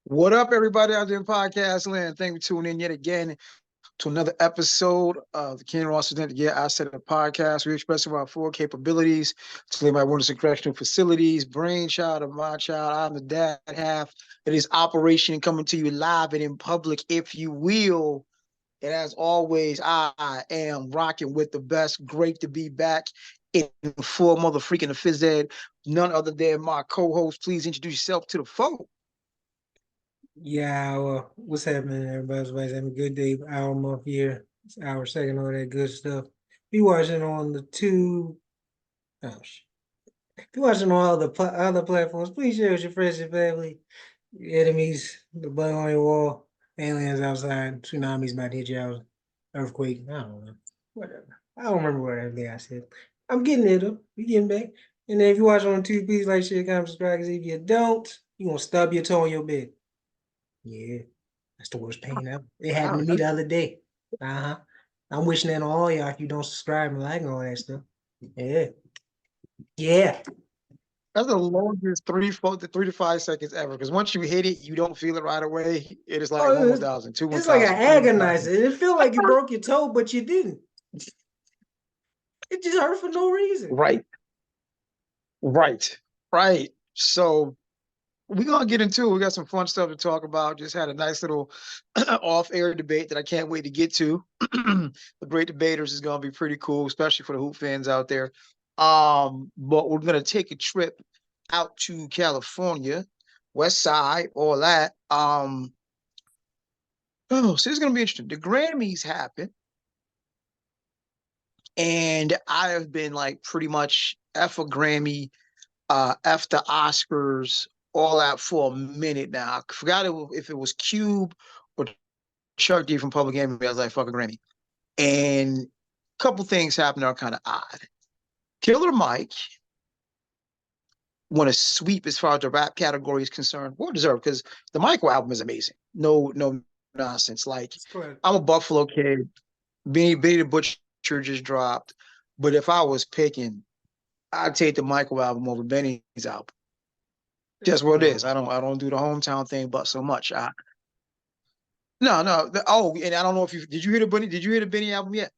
What up, everybody out there in podcast land? Thank you for tuning in yet again to another episode of the Ken Ross Center. Yeah, I said a podcast. We express our full capabilities to live my wellness and correctional facilities. Brainchild of my child. I'm the dad half of this operation coming to you live and in public, if you will. And as always, I am rocking with the best. Great to be back in full motherfucking phys ed. None other than my co-host. Please introduce yourself to the folk. Yeah, well, what's happening, everybody? Everybody's having a good day. Hour month here. It's hour second, all that good stuff. Be watching on the two. Oh, be watching on all the other platforms. Please share with your friends and family, your enemies, the bug on your wall, aliens outside, tsunamis might hit you out, earthquake. I don't know. Whatever. I don't remember what everything I said. I'm getting it up. We getting back. And then if you watch on two, please like, share, comment, subscribe. Because if you don't, you gonna stub your toe on your bed. Yeah, that's the worst pain ever. It happened to me the other day. Uh-huh. I'm wishing that on all y'all if you don't subscribe and like and all that stuff. Yeah. Yeah. That's the longest 3 to 5 seconds ever. Because once you hit it, you don't feel it right away. It is like Oh, 1,000, 2 it's like an 1,000, 3 1,000. agonizer. It felt like you broke your toe, but you didn't. It just hurt for no reason. Right, right, right. So we're gonna get into it. We got some fun stuff to talk about. Just had a nice little off-air debate that I can't wait to get to. The great debaters is gonna be pretty cool, especially for the hoop fans out there. But we're gonna take a trip out to California, West Side, all that. So it's gonna be interesting. The Grammys happen, and I have been like pretty much F a Grammy, F the Oscars, all that for a minute now. I forgot if it was Cube or Chuck D from Public Enemy. I was like, fuck a Grammy. And a couple things happened that are kind of odd. Killer Mike won a sweep as far as the rap category is concerned. Well deserved, because the Michael album is amazing. No nonsense. Like, I'm a Buffalo kid. Benny the Butcher just dropped. But if I was picking, I'd take the Michael album over Benny's album. Just what it is. I don't do the hometown thing, but so much. No. And I don't know if you did. You hear the Benny? Did you hear the Benny album yet?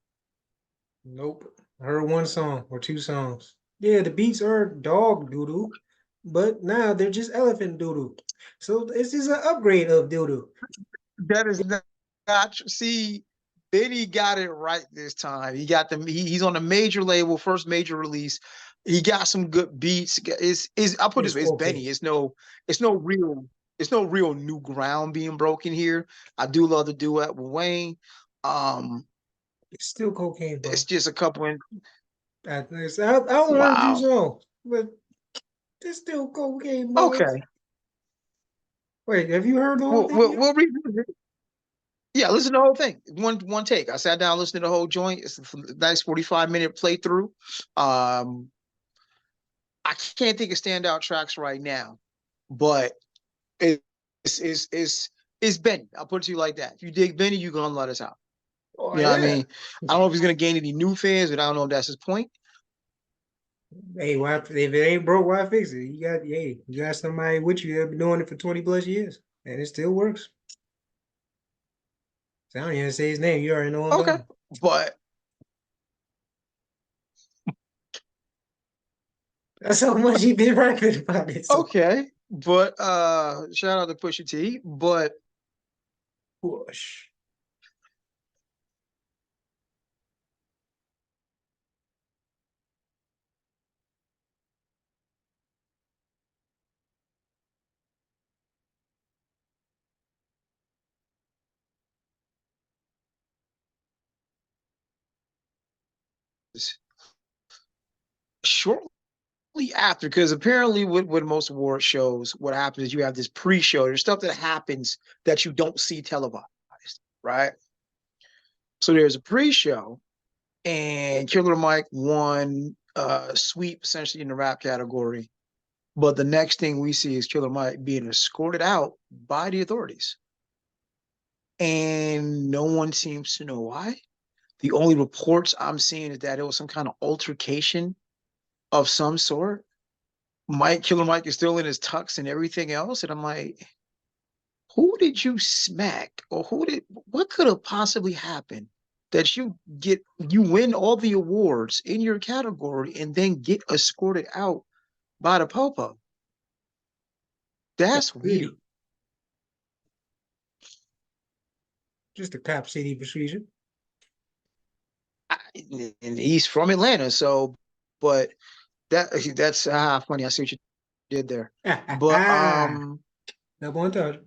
Nope. I heard one song or two songs. Yeah, the beats are dog doodoo, but now they're just elephant doodoo. So it's just an upgrade of doodoo. That is not see. Benny got it right this time. He got them. He's on a major label, first major release. He got some good beats. I'll put it this way, it's okay. Benny. It's no real new ground being broken here. I do love the duet with Wayne. It's still cocaine, bro. It's just a couple in. I don't learn a few songs, but it's still cocaine, bro. Okay. Wait, have you heard the whole thing? We'll revisit it. Yeah, listen to the whole thing. One take. I sat down, listened to the whole joint. It's a nice 45-minute playthrough. I can't think of standout tracks right now, but it's Benny. I'll put it to you like that. If you dig Benny, you're gonna let us out. Oh, You know what I mean? I don't know if he's gonna gain any new fans, but I don't know if that's his point. Hey, why if it ain't broke, why fix it? You got somebody with you that been doing it for 20 plus years, and it still works. So I don't even say his name. You already know what I'm Okay, but that's how much he been rapping about it. So. okay, but shout out to Pusha T, but Push. shortly after, because apparently with most award shows, what happens is you have this pre-show. There's stuff that happens that you don't see televised, right? So there's a pre-show, and Killer Mike won a sweep essentially in the rap category. But the next thing we see is Killer Mike being escorted out by the authorities. And no one seems to know why. The only reports I'm seeing is that it was some kind of altercation of some sort. Killer Mike is still in his tux and everything else. And I'm like, who did you smack, or what could have possibly happened that you win all the awards in your category and then get escorted out by the popo? That's That's weird. pretty. Just a cop city procedure. And he's from Atlanta, so but that's funny. I see what you did there. But No one touch.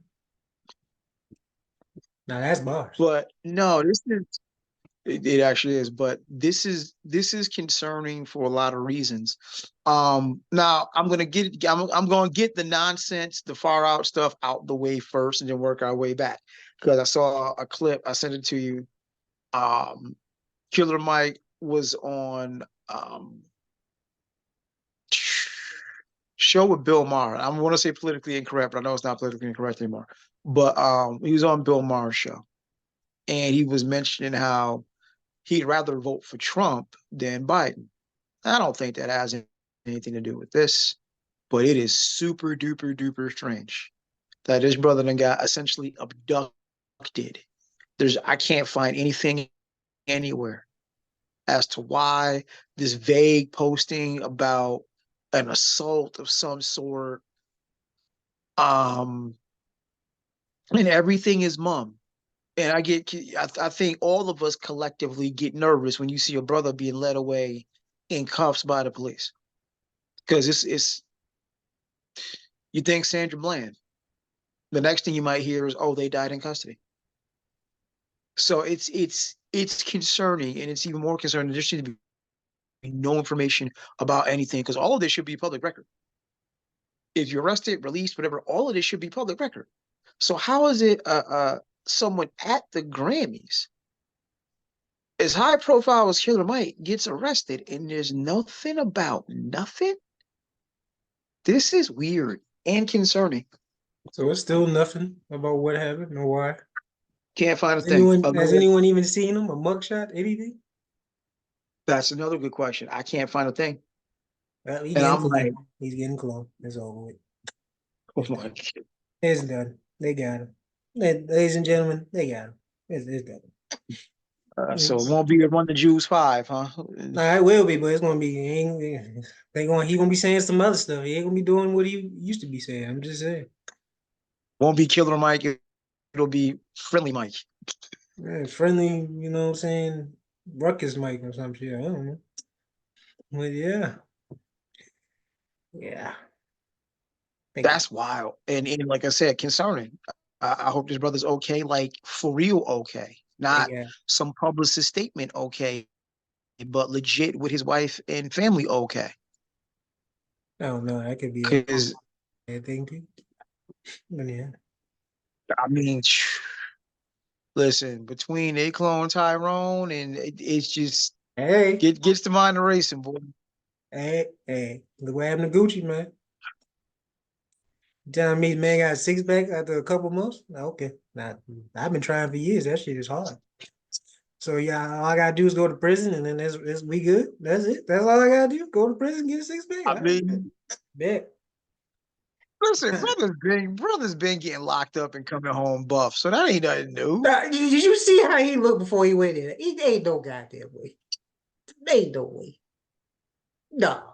Now that's bars. but no, it actually is, but this is concerning for a lot of reasons. Now I'm gonna get the nonsense, the far out stuff out the way first, and then work our way back because I saw a clip. I sent it to you. Um, Killer Mike was on show with Bill Maher. I want to say politically incorrect, but I know it's not politically incorrect anymore. But he was on Bill Maher's show, and he was mentioning how he'd rather vote for Trump than Biden. I don't think that has anything to do with this, but it is super duper duper strange that his brother then got essentially abducted. I can't find anything anywhere as to why this vague posting about an assault of some sort. Um, and everything is mum. And I think all of us collectively get nervous when you see a brother being led away in cuffs by the police. Because it's you think Sandra Bland. The next thing you might hear is, oh, they died in custody. So it's concerning, and it's even more concerning. There should be no information about anything because all of this should be public record. If you're arrested, released, whatever, all of this should be public record. So how is it someone at the Grammys, as high profile as Killer Mike, gets arrested and there's nothing about nothing? This is weird and concerning. So it's still nothing about what happened or why. Can't find a thing. Has anyone even seen him? A mugshot? Anything? That's another good question. I can't find a thing. Well, And I'm like, he's getting close. It's over with. oh It's my done. God. It's done. They got him. Ladies and gentlemen, they got him. It's done. So it won't be a Run the Jews 5, huh? Nah, it will be, but it's gonna be he gonna be saying some other stuff. He ain't gonna be doing what he used to be saying. I'm just saying. Won't be Killer Mike. It'll be Friendly Mike. Yeah, friendly, you know what I'm saying? Ruckus Mike or some shit. I don't know. But yeah. Yeah. That's wild. And like I said, concerning. I hope this brother's okay, like for real okay. They Not got some publicist statement okay, but legit with his wife and family okay. I don't know. That could be a Because bad thing too. But yeah. I mean, listen, between A Clone Tyrone and it's just Hey, gets to mind the racing, boy. hey. Look what happened to Gucci, man. Telling me man got a six pack after a couple months? Okay. Nah, I've been trying for years. That shit is hard. So yeah, all I gotta do is go to prison and then we good. That's it. That's all I gotta do. Go to prison, get a six pack. I All right, mean, bet. listen, brothers been getting locked up and coming home buff, so that ain't nothing new. Did you see how he looked before he went in? He ain't no goddamn way. Ain't no way. No.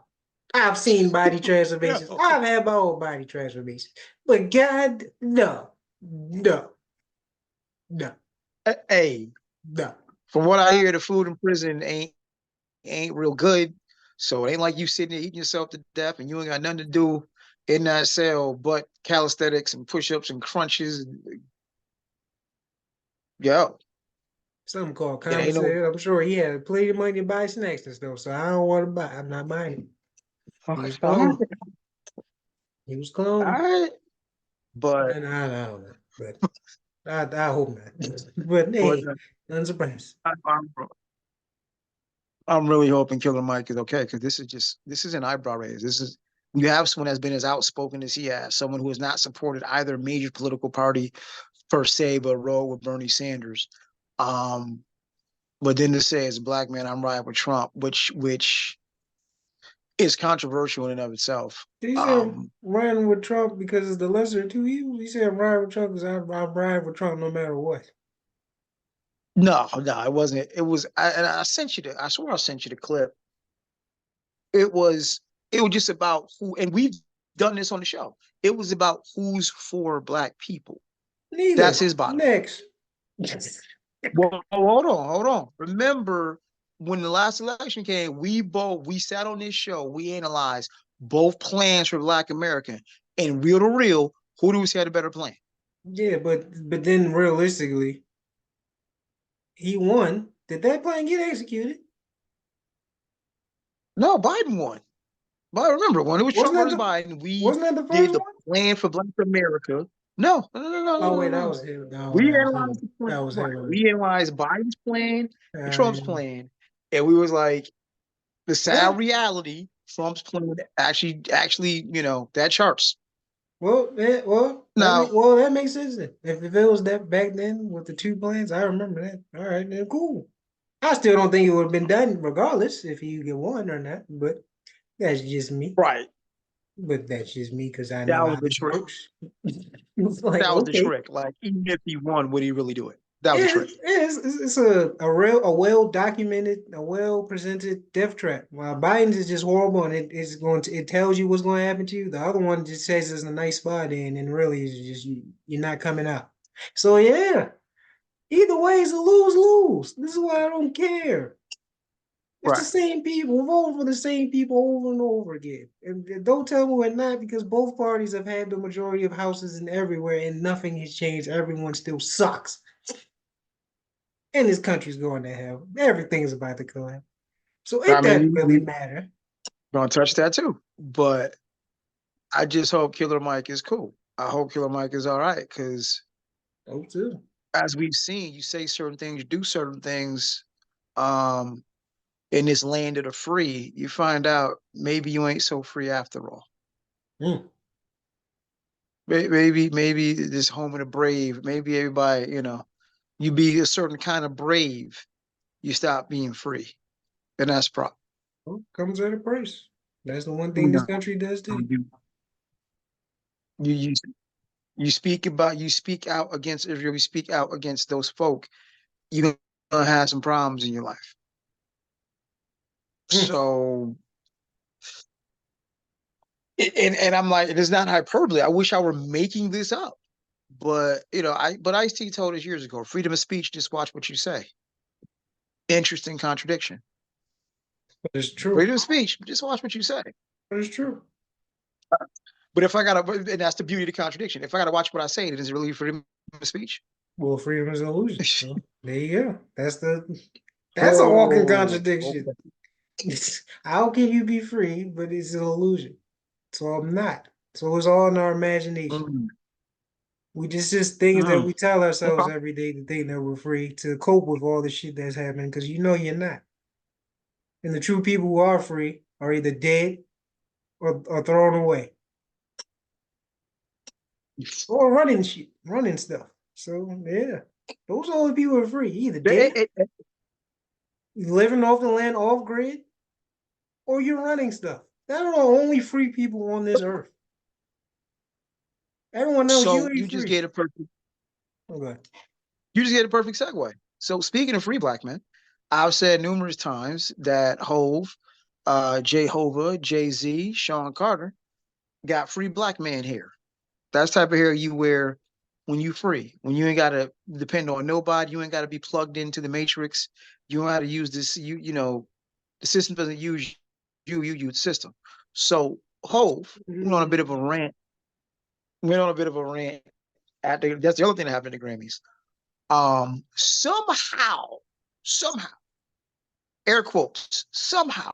I've seen body transformations. No. I've had my own body transformations. But God, no. No. No. Hey, No. from what I hear, the food in prison ain't real good. So it ain't like you sitting there eating yourself to death and you ain't got nothing to do in that cell but calisthenics and push-ups and crunches. Yo, Something called it ain't no. commissary. I'm sure he had plenty of money to buy snacks and stuff. So I don't want to buy. I'm not buying it. He was All clone. right, He was all clone. right. But And I don't know. But I hope not. But but hey, unsurprised. I'm really hoping Killer Mike is okay because this is an eyebrow raise. This is you have someone that's been as outspoken as he has, someone who has not supported either major political party per se, but rode with Bernie Sanders. Um, but then to say as a black man, I'm riding with Trump, which is controversial in and of itself. He said riding with Trump because it's the lesser of two evils. He said riding with Trump because I ride with Trump no matter what. No, it wasn't. It was, and I sent you I swear I sent you the clip. It was, it was just about who, and we've done this on the show. It was about who's for black people. That's Neither. his bottom. Next. Well, hold on. Remember when the last election came, we sat on this show, we analyzed both plans for Black America, and real to real, who do we say had a better plan? Yeah, but then realistically, he won. Did that plan get executed? No, Biden won. But I remember when it was Trump versus Biden, we wasn't that the did first the one? plan for Black America. No. Oh wait, that was him. No, We that was analyzed him. the plan. That was Right. him. We analyzed Biden's plan and Trump's plan, and we was like, the sad reality, Trump's plan actually, that charts. Well, that makes sense then. If it was that back then with the two plans, I remember that. All right, then cool. I still don't think it would have been done regardless if you get one or not, but that's just me. Right. But that's just me because I That know was how the this trick. works. Like, that was the trick. Like, even if he won, would he really do it? That was the trick. It's a well documented, a well presented death trap. While Biden's is just horrible and it tells you what's going to happen to you. The other one just says it's a nice spot and really is just you're not coming out. So yeah, either way it's a lose-lose. This is why I don't care. It's the same people voting for the same people over and over again. And don't tell me we're not, because both parties have had the majority of houses and everywhere, and nothing has changed. Everyone still sucks. And this country's going to hell. Everything's about to collapse. So it doesn't really matter. Gonna touch that too. But I just hope Killer Mike is cool. I hope Killer Mike is all right, because hope too. As we've seen, you say certain things, you do certain things. In this land of the free, you find out maybe you ain't so free after all. Maybe this home of the brave. Maybe everybody, you be a certain kind of brave, you stop being free, and that's problem. Well, comes at a price. That's the one thing this country does too. You speak out against Israel. You speak out against those folk, you're gonna have some problems in your life. So, and I'm like, it is not hyperbole. I wish I were making this up, but Ice-T told us years ago, freedom of speech, just watch what you say. Interesting contradiction. But it's true. Freedom of speech, just watch what you say. But it's true. But if I and that's the beauty of the contradiction. If I gotta watch what I say, then is it really freedom of speech? Well, freedom is an illusion. So there you go. That's a walking contradiction. Okay. How can you be free, but it's an illusion? So I'm not. So it's all in our imagination. We just things that we tell ourselves every day to think that we're free to cope with all the shit that's happening, because you're not. And the true people who are free are either dead or thrown away. Or running stuff. So yeah. Those are all the people who are free. Either dead, living off the land off grid, or you're running stuff. That are the only free people on this earth. Everyone knows you just get a perfect. Okay. You just get a perfect segue. So speaking of free black men, I've said numerous times that Hove, Jehovah, Jay-Z, Sean Carter got free black man hair. That's the type of hair you wear when you free, when you ain't gotta depend on nobody, you ain't gotta be plugged into the matrix. You don't know how to use this. The system doesn't use you use the system. So Hove went on a bit of a rant. That's the other thing that happened at the Grammys. Somehow, air quotes, somehow,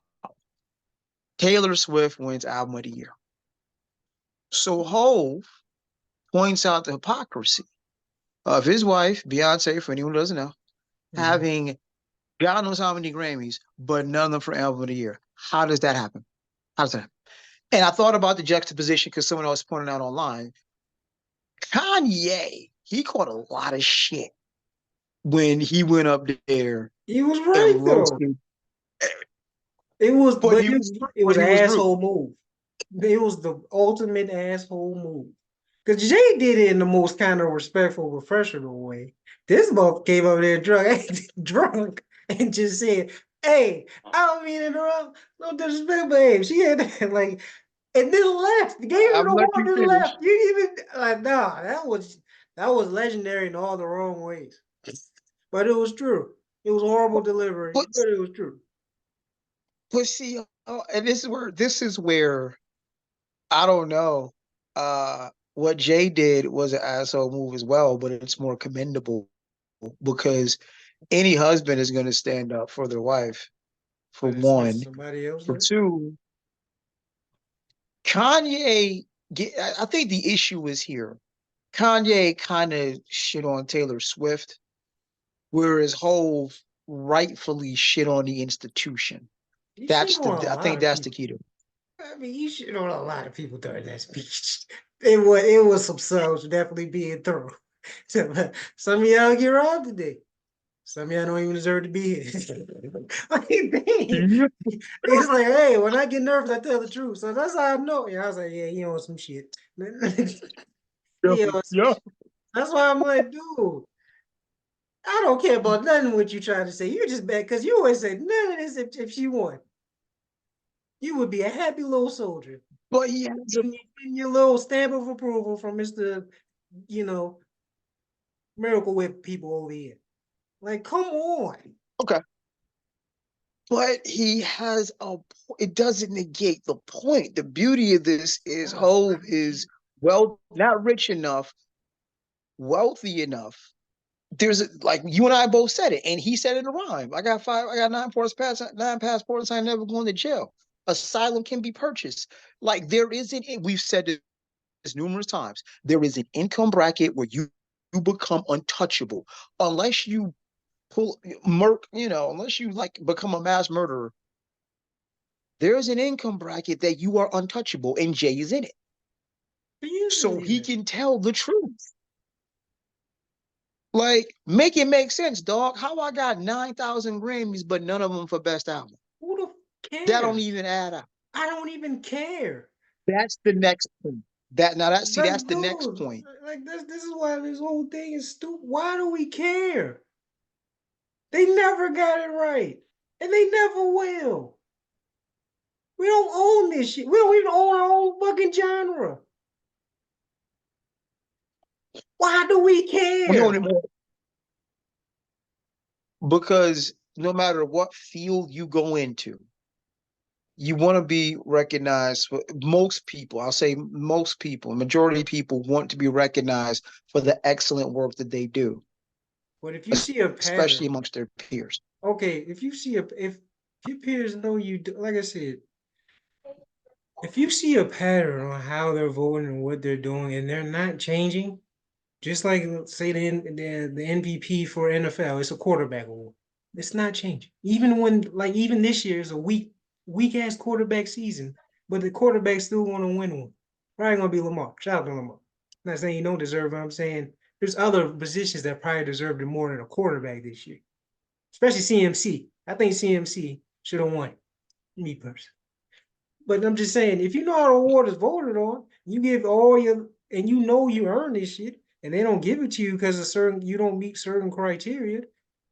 Taylor Swift wins album of the year. So Hove points out the hypocrisy of his wife, Beyonce, for anyone who doesn't know, having God knows how many Grammys, but none of them for album of the year. How does that happen? How does that happen? And I thought about the juxtaposition because someone else pointed out online. Kanye, he caught a lot of shit when he went up there. He was right though. It was, But but he was, it but was an he was rude. asshole move. It was the ultimate asshole move. Because Jay did it in the most kind of respectful, professional way. This motherfucker came over there drunk and just said, "Hey, I don't mean to interrupt. No disrespect, but hey, she had that like," and then left. Gave her I'm the gonna let one you and finish. left. You even like, nah, that was legendary in all the wrong ways. But it was true. It was horrible delivery, But but it was true. but see, and this is where I don't know. What Jay did was an asshole move as well, but it's more commendable because any husband is going to stand up for their wife, for But it's one. somebody else For there. two, Kanye, I think the issue is here. Kanye kind of shit on Taylor Swift, whereas Hove rightfully shit on the institution. You shit on a I lot think of that's the people. key to it. I mean, you shit on a lot of people during that speech. It was some subs definitely being thrown. Some of y'all get robbed today. Some of y'all don't even deserve to be here. Like, dang. Yeah, It's like, hey, when I get nervous, I tell the truth. So that's how I know. Yeah, I was like, yeah, you on some shit. You definitely. on some Yeah. shit. That's why I'm like, dude, I don't care about nothing what you trying to say. You just bad because you always say none of this if she won. You would be a happy little soldier. But he has a Getting your little stamp of approval from Mr. You know, Miracle Whip people over here. Like, come on. okay. But he has it doesn't negate the point. The beauty of this is Oh, Hove is well, not rich enough, wealthy enough. Like you and I both said it, and he said it in a rhyme. I got nine passports. I never going to jail. Asylum can be purchased. Like there isn't. We've said this numerous times. There is an income bracket where you become untouchable unless you pull murk. Unless you like become a mass murderer. There's an income bracket that you are untouchable, and Jay is in it, so usually he that. can tell the truth. Like, make it make sense, dog. How I got 9,000 Grammys, but none of them for best album. Who the That don't cares? even add up. I don't even care. That's the next point. That's Like, the next dude, point. like this is why this whole thing is stupid. Why do we care? They never got it right. And they never will. We don't own this shit. We don't even own our own fucking genre. Why do we We own care? it more because no matter what field you go into, you want to be recognized. Most people, I'll say most people, majority of people want to be recognized for the excellent work that they do, But if you see a especially pattern, amongst their peers. okay, if your peers know you do, like I said, if you see a pattern on how they're voting and what they're doing, and they're not changing, just like say the MVP for NFL, it's a quarterback award. It's not changing. Even this year is a weak ass quarterback season, but the quarterback still want to win one. Probably gonna be Lamar. Shout out to Lamar. I'm not saying you don't deserve it. I'm saying there's other positions that probably deserved it more than a quarterback this year, especially CMC. I think CMC should have won. Me personally. But I'm just saying, if you know how the award is voted on, you give all your and you know you earn this shit, and they don't give it to you because of certain you don't meet certain criteria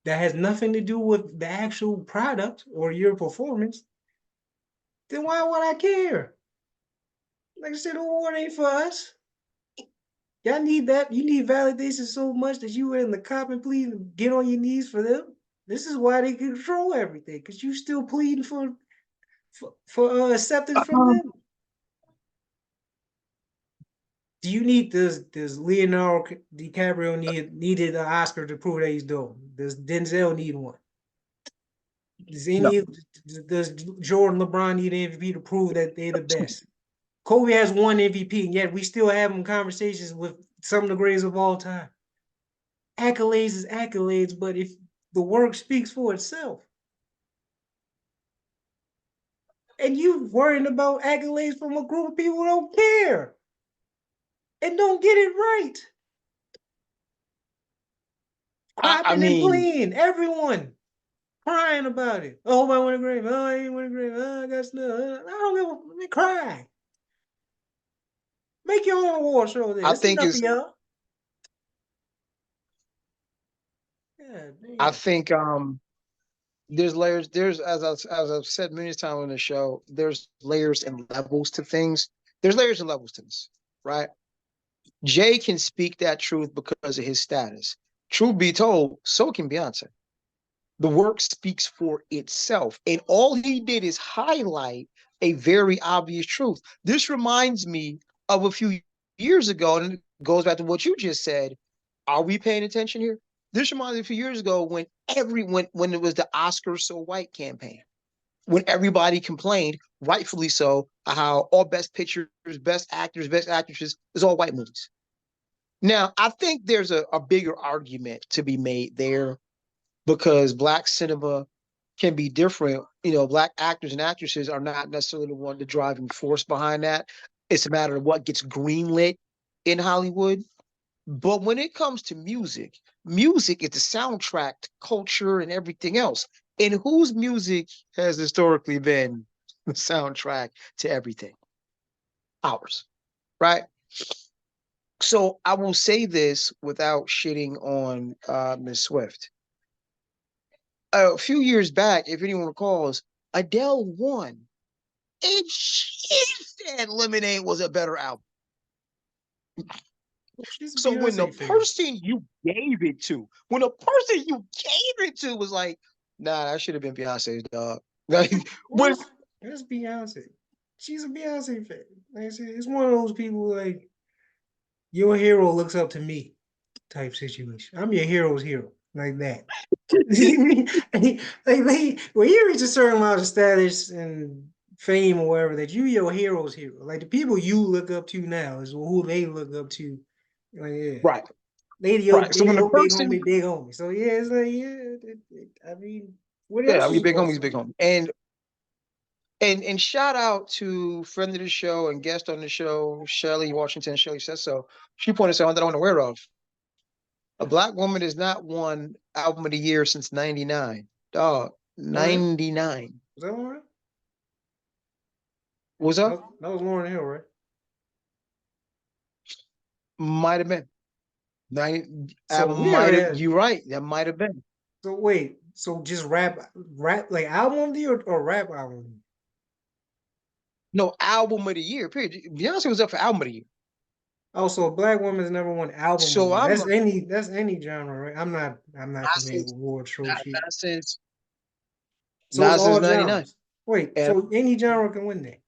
that has nothing to do with the actual product or your performance, then why would I care? Like I said, the award ain't for us. Y'all need that. You need validation so much that you in the cop and plead and get on your knees for them. This is why they control everything, because you still pleading for acceptance from Um, them. Do you need does Leonardo DiCaprio needed an Oscar to prove that he's dope? Does Denzel need one? Does no. any does Jordan LeBron need an MVP to prove that they're the best? Kobe has one MVP, and yet we still having conversations with some of the greatest of all time. Accolades is accolades, but if the work speaks for itself, and you worrying about accolades from a group of people who don't care and don't get it right, I cropping and mean, playing everyone. crying about it. Oh, I want a Grammy. Oh, I ain't want a Grammy. Oh, I got stuff. I don't give a man, cry. Make your own award show there. I It's think enough for is y'all. Yeah, I damn. think there's layers. There's as I've said many times on the show, there's layers and levels to things. There's layers and levels to this, right? Jay can speak that truth because of his status. Truth be told, so can Beyonce. The work speaks for itself. And all he did is highlight a very obvious truth. This reminds me of a few years ago, and it goes back to what you just said. Are we paying attention here? This reminds me of a few years ago when everyone, when it was the Oscars So White campaign, when everybody complained, rightfully so, how all best pictures, best actors, best actresses is all white movies. Now, I think there's a bigger argument to be made there because black cinema can be different. You know, black actors and actresses are not necessarily the one the driving force behind that. It's a matter of what gets greenlit in Hollywood. But when it comes to music, music is the soundtrack to culture and everything else. And whose music has historically been the soundtrack to everything? Ours, right? So I will say this without shitting on Miss Swift. A few years back, if anyone recalls, Adele won, and she said Lemonade was a better album. She's a So when the Beyonce fan. person you gave it to, when the person you gave it to was like, nah, that should have been Beyonce's dog. Like, when That's Beyonce. She's a Beyonce fan. Like I said, it's one of those people like your hero looks up to me type situation. I'm your hero's hero, like that. like when you reach a certain amount of status and fame or whatever, that you your hero's hero. Like the people you look up to now is who they look up to. Like yeah, right, they So when the your person, big homie. So yeah, it's like I mean, what yeah, else we is big supposed homies, to big be? homie, and shout out to friend of the show and guest on the show, Shelly Washington. Shelly says so. She pointed something that I'm unaware of. A black woman has not won album of the year since '99. Dog, Lauren, '99. was that Lauren? What's up? That was Lauren Hill, right? Might have been. 90 So album we might already have. had. You're right. That might have been. So wait, so just rap like album of the year or rap album of the year? No, album of the year. Period. Beyonce was up for album of the year. Oh, so a black woman's never won album of the So year. I'm That's any genre, right? I'm not not familiar with since award show not, shit. not since So it's not since all '99. genres. Wait, And so any genre can win that.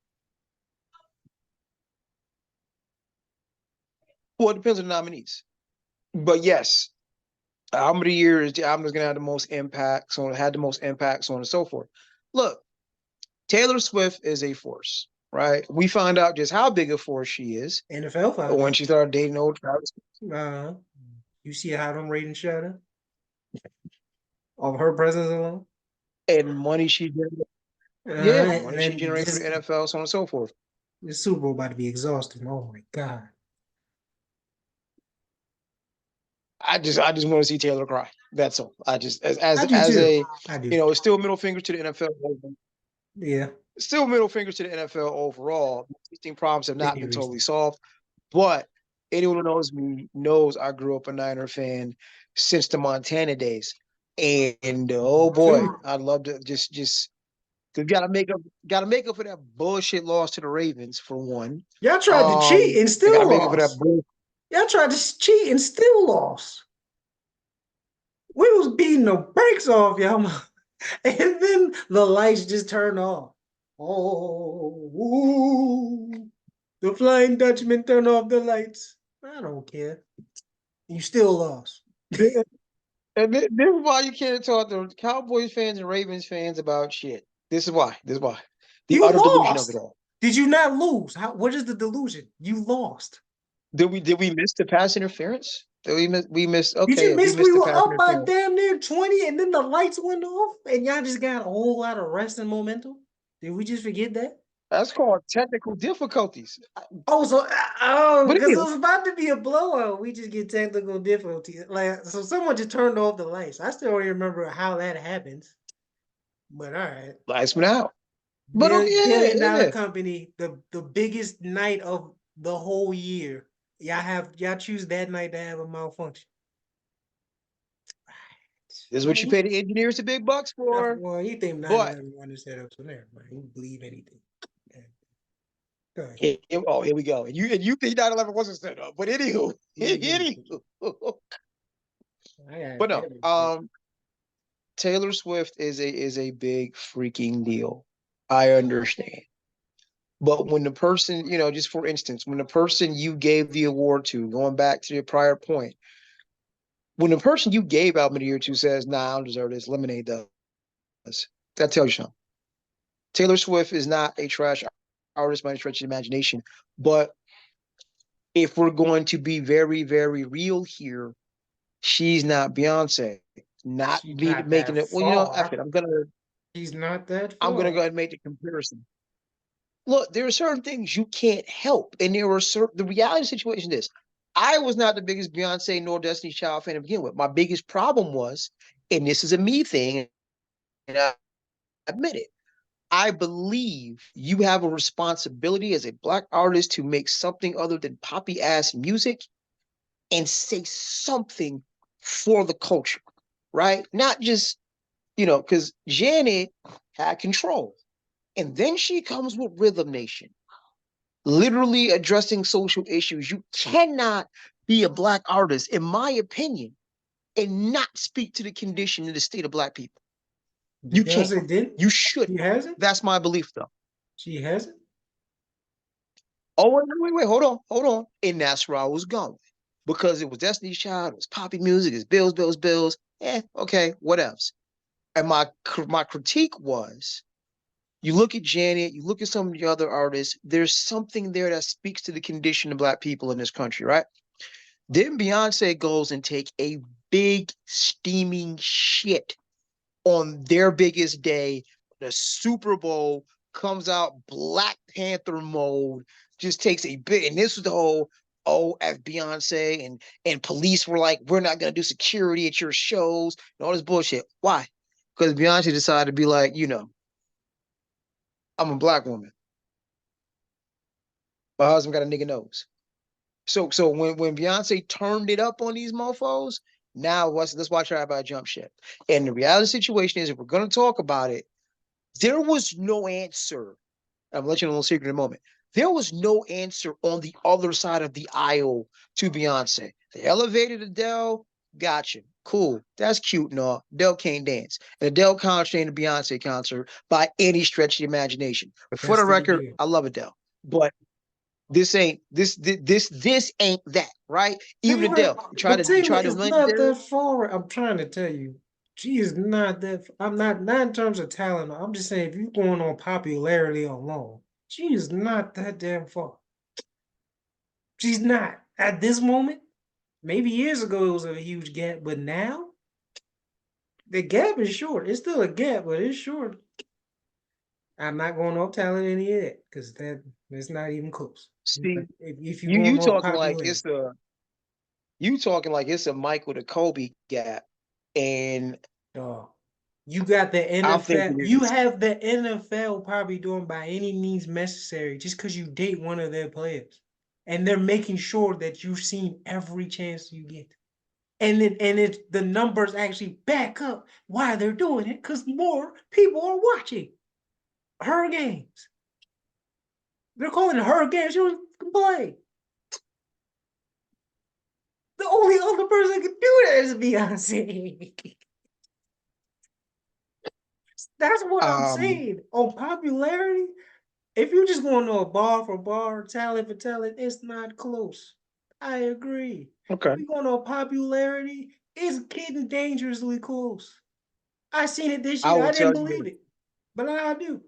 well, it depends on the nominees. But yes, album of the year is the album that's gonna have the most impact, so it had the most impact, so on and so forth. Look, Taylor Swift is a force, right? We found out just how big a force she is NFL found when out. she started dating old Travis. Uh, you see how them ratings shut up of her presence alone. And money she generated. Yeah, And money she then generated for the NFL, so on and so forth. this Super Bowl about to be exhausting. Oh my god. I just want to see Taylor cry. That's all. I just I do as too. a I do. you know, it's still middle fingers to the NFL. Yeah. Still middle fingers to the NFL overall. Existing problems have not Any been reason. totally solved. But anyone who knows me knows I grew up a Niner fan since the Montana days. And oh boy, Too. I'd love to just gotta make up for that bullshit loss to the Ravens for one. Y'all tried to cheat and I gotta still make up for that lost. bull. Y'all tried to cheat and still lost. We was beating the brakes off y'all, and then the lights just turned off. Oh, ooh, the Flying Dutchman turned off the lights. I don't care. You still lost. And this is why you can't talk to Cowboys fans and Ravens fans about shit. This is why. This is why. The You utter delusion of it lost. all. Did you not lose? What is the delusion? You lost. Did we miss the pass interference? Did we missed Did okay, you we miss missed we the were pass up by interference. damn near 20 and then the lights went off and y'all just got a whole lot of rest and momentum? Did we just forget that? That's called technical difficulties. Oh, But because it anyway, was about to be a blowout. We just get technical difficulties. Like, so someone just turned off the lights. I still don't remember how that happens. But all right. Lights went out. But yeah, Billion dollar yeah. company, the biggest night of the whole year. Y'all choose that night to have a malfunction. This is what you Man, pay the engineers the big bucks for. well, you think But 9/11 run the setup to there, man. You believe anything. Yeah. Go ahead. here we go. And you think 9/11 wasn't set up. But anywho, anywho. But no, Taylor Swift is a big freaking deal. I understand. But when the person, just for instance, when the person you gave the award to, going back to your prior point, when the person you gave Album of the Year to says, nah, I don't deserve this, Lemonade does. That tells you something. Taylor Swift is not a trash artist by any stretch of the imagination. But if we're going to be very, very real here, she's not Beyonce. Not She's me not that making it. Well, F far. it. She's not that I'm gonna far. go ahead and make the comparison. Look, there are certain things you can't help, and there are certain. The reality situation is, I was not the biggest Beyonce nor Destiny's Child fan to begin with. My biggest problem was, and this is a me thing, and I admit it. I believe you have a responsibility as a black artist to make something other than poppy ass music and say something for the culture, right? Not just, because Janet had control. And then she comes with Rhythm Nation, literally addressing social issues. You cannot be a black artist, in my opinion, and not speak to the condition in the state of black people. You can't. Beyonce didn't? You should. She hasn't? That's my belief, though. She hasn't? Oh, wait, hold on. And that's where I was going. Because it was Destiny's Child, it was poppy music, it's Bills, Bills, Bills. Okay, what else? And my critique was, you look at Janet, you look at some of the other artists, there's something there that speaks to the condition of black people in this country, right? Then Beyonce goes and take a big steaming shit on their biggest day, the Super Bowl, comes out Black Panther mode, just takes a bit, and this was the whole at Beyonce and police were like, we're not gonna do security at your shows and all this bullshit. Why? Because Beyonce decided to be like, I'm a black woman. My husband got a nigga nose. So when Beyonce turned it up on these mofos, now let's watch her about jump ship. And the reality situation is, if we're gonna talk about it, there was no answer. I'm gonna let you know a little secret in a moment. There was no answer on the other side of the aisle to Beyonce. They elevated Adele, gotcha. Cool. That's cute and all. Adele can't dance. And Adele concert ain't a Beyonce concert by any stretch of the imagination. But For that's the the record, deal. I love Adele. But this ain't that, right? Even Adele, you Taylor try to is blend not Adele. that far. I'm trying to tell you. She is not that. I'm not in terms of talent. I'm just saying, if you're going on popularity alone, she is not that damn far. She's not at this moment. Maybe years ago it was a huge gap, but now the gap is short. It's still a gap, but it's short. I'm not going off talent any of that because that's not even close. See, If you're you going you off talking like popularity. it's a Michael to Kobe gap, and Dog. You got the I'm NFL. thinking You it's have the NFL probably doing by any means necessary just because you date one of their players. And they're making sure that you've seen every chance you get. And the numbers actually back up why they're doing it because more people are watching her games. They're calling it her games. You don't play. The only other person that can do that is Beyonce. That's what I'm saying. On popularity, if you're just going to a bar for bar, talent for talent, it's not close. I agree. okay. If you're going to popularity, it's getting dangerously close. I seen it this I year. will I didn't tell you believe this, it, but now I do.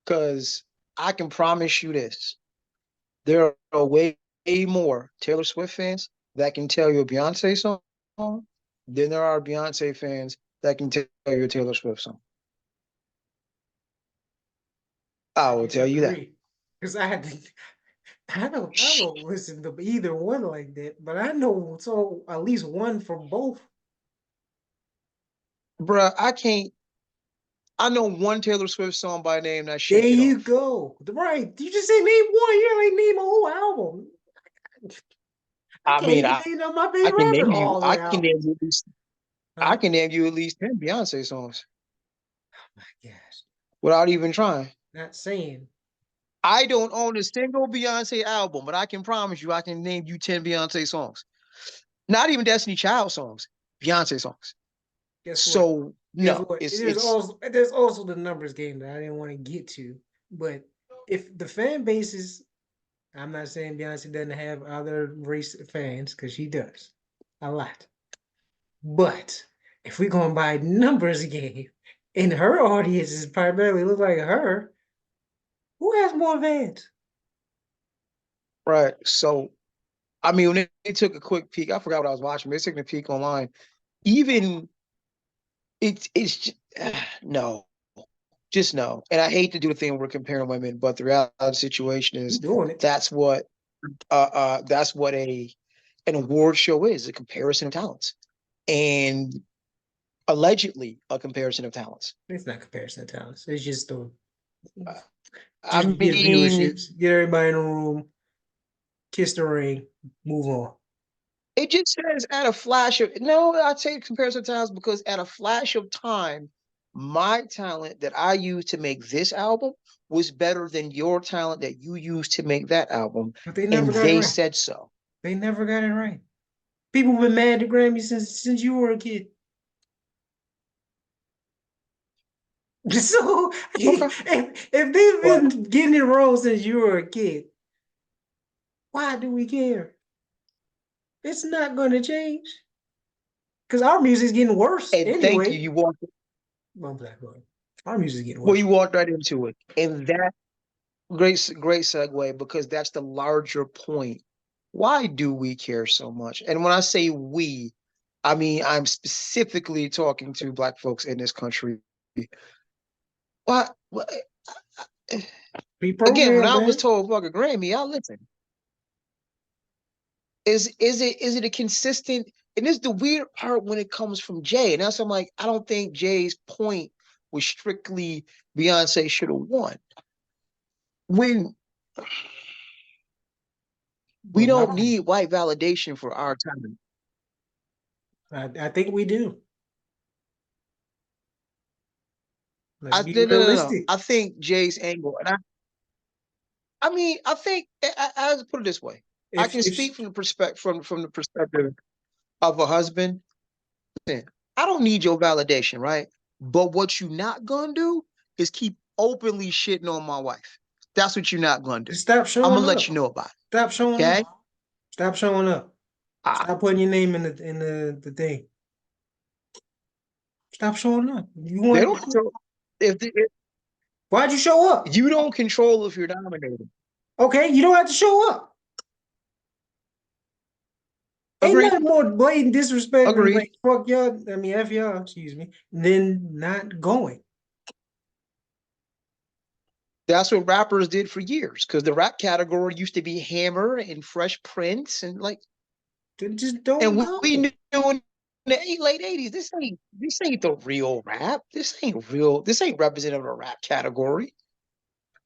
because I can promise you this: there are way more Taylor Swift fans that can tell you a Beyonce song than there are Beyonce fans that can tell you a Taylor Swift song. I will tell you that. Disagree. Because I had to, I don't listen to either one like that, but I know so at least one from both. Bruh, I can't. I know one Taylor Swift song by name that There Shake It you Off. go. Right. You just say name one. You ain't name a whole album. I I can't mean, even I name my I favorite can rapper name you. all the I way can out. name you at least. I Huh? can name you at least 10 Beyonce songs My gosh. without even trying. Not saying. I don't own a single Beyonce album, but I can promise you I can name you 10 Beyonce songs. Not even Destiny Child songs, Beyonce songs. Guess what? So Guess no, what? it's There's also the numbers game that I didn't want to get to. But if the fan bases, I'm not saying Beyonce doesn't have other race fans, because she does. A lot. But if we're going by numbers game, and her audience is primarily look like her, who has more fans? right. So I mean, when they took a quick peek, I forgot what I was watching. They took a peek online. Even it's just, no, just no. And I hate to do the thing where we're comparing women, but the reality of the situation You is doing it. that's what that's what an award show is, a comparison of talents. And allegedly a comparison of talents. It's not comparison of talents. It's just the Uh, I just get mean, viewerships, get everybody in a room, kiss the ring, move on. it just says at a flash of no, I'd say comparison of talents because at a flash of time, my talent that I used to make this album was better than your talent that you used to make that album. But they never And got it they right. said so. They never got it right. People have been mad at Grammy since you were a kid. So Okay. if they've But been getting it wrong since you were a kid, why do we care? It's not going to change because our music's getting worse and thank you. anyway. You walked Well, Black Boy, our music's getting well, worse. you walked right into it. And that great segue because that's the larger point. Why do we care so much? And when I say we, I mean I'm specifically talking to Black folks in this country. Why again, when Pre-programmed, I was man. told fuck a Grammy, I listen. Is it a consistent? And this is the weird part when it comes from Jay. And that's I'm like, I don't think Jay's point was strictly Beyonce should have won. When we Well, don't need white validation for our time. I think we do. Let's I be no. realistic. I think Jay's angle, and I mean, I think I put it this way. I can If speak from the perspective from the perspective of a husband. Listen, I don't need your validation, right? But what you not gonna do is keep openly shitting on my wife. That's what you're not gonna do. just stop I'm showing gonna let up. you know about Stop it. showing Okay? up. Stop showing up. Uh, Stop putting your name in the thing. Stop showing up. You they want? don't control if Why'd you show up? you don't control if you're nominated. Okay, you don't have to show up. Ain't Agreed. nothing more blatant disrespect than Agreed. like fuck y'all. I mean F y'all, excuse me, than not going. That's what rappers did for years because the rap category used to be Hammer and Fresh Prince and like, Then just don't and we go. knew in the late '80s this ain't the real rap. This ain't real. This ain't representative of a rap category.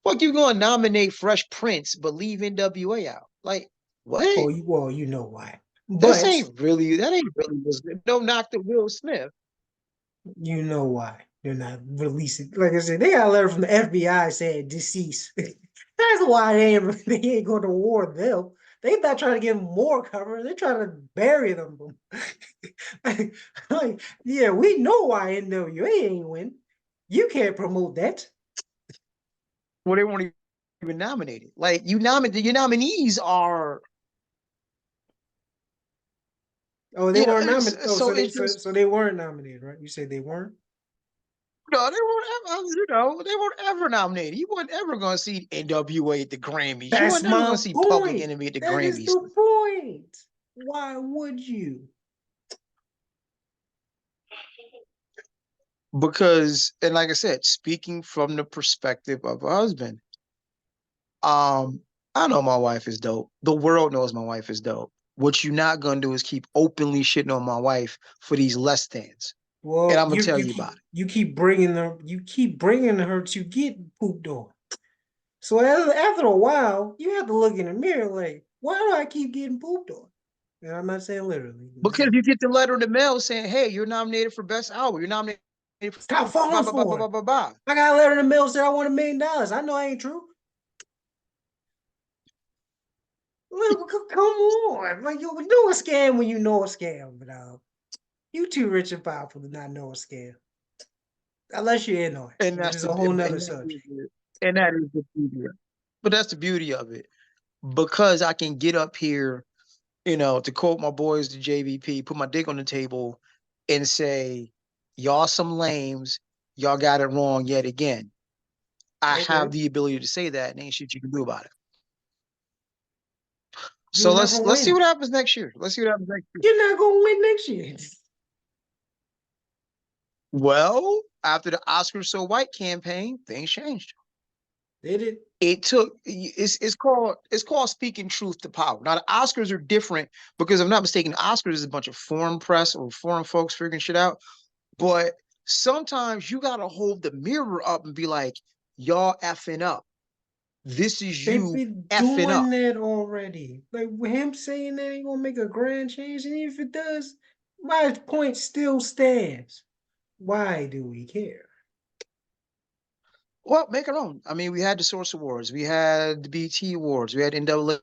Fuck, you gonna nominate Fresh Prince but leave NWA out? Like what? Well, you know why. This But ain't really. That ain't really. No knock to Will Smith. you know why they're not releasing. Like I said, they got a letter from the FBI saying deceased. That's why they ain't going to war them. They not trying to get more cover. They're trying to bury them. like, yeah, we know why NWA ain't win. You can't promote that. Well, they weren't even nominated. Like you nominate your nominees are. Oh, they You know, weren't nominated. Oh, so it's just so they weren't nominated, right? You said they weren't. no, they weren't ever, they weren't ever nominated. You weren't ever gonna see NWA at the Grammys. You That's weren't ever my gonna see Public point. Enemy at the That is Grammys. the point. Why would you? Because, and like I said, speaking from the perspective of a husband, um, I know my wife is dope. The world knows my wife is dope. What you're not gonna do is keep openly shitting on my wife for these less thans. and Well, I'm gonna tell you about it. you keep bringing her to get pooped on. So after a while, you have to look in the mirror like, why do I keep getting pooped on? And I'm not saying literally. Because you get the letter in the mail saying, "Hey, you're nominated for best album. You're nominated for Stop blah falling blah blah blah for blah it. blah blah." I got a letter in the mail said I want $1 million. I know I ain't true. Look, come on. Like, you know a scam when you know a scam, but you too rich and powerful to not know a scam. Unless you're in on it, And which that's is the a whole and nother that subject. and that is the beauty of it. But that's the beauty of it. Because I can get up here, to quote my boys, the JVP, put my dick on the table and say, y'all some lames, y'all got it wrong yet again. I Okay. have the ability to say that, and ain't shit you can do about it. So You'll never let's see win. what happens next year. Let's see what happens next year. You're not gonna win next year. Well, after the Oscars So White campaign, things changed. Did it? It's called speaking truth to power. Now the Oscars are different because if I'm not mistaken, the Oscars is a bunch of foreign press or foreign folks figuring shit out. But sometimes you gotta hold the mirror up and be like, y'all effing up. This is They've you been effing doing up. that already. Like with him saying that ain't gonna make a grand change, and if it does, my point still stands. Why do we care? Well, make it own. I mean, we had the Source Awards, we had the BT Awards, we had That's NAACP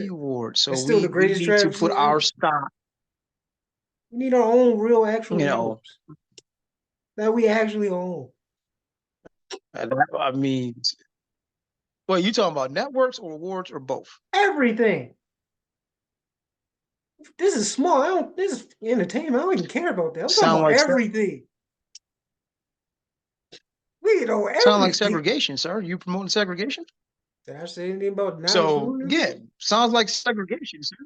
it. Awards. So It's still the we greatest need to travesty put our ever. stock, We need our own real you actual know. awards that we actually own. I mean, well, you talking about networks or awards or both? Everything. This is small. This is entertainment. I don't even care about that. I'm talking Sound about like everything. We know sound like everything. segregation, sir. You promoting segregation? Did I say anything about not So including yeah, them? sounds like segregation, sir.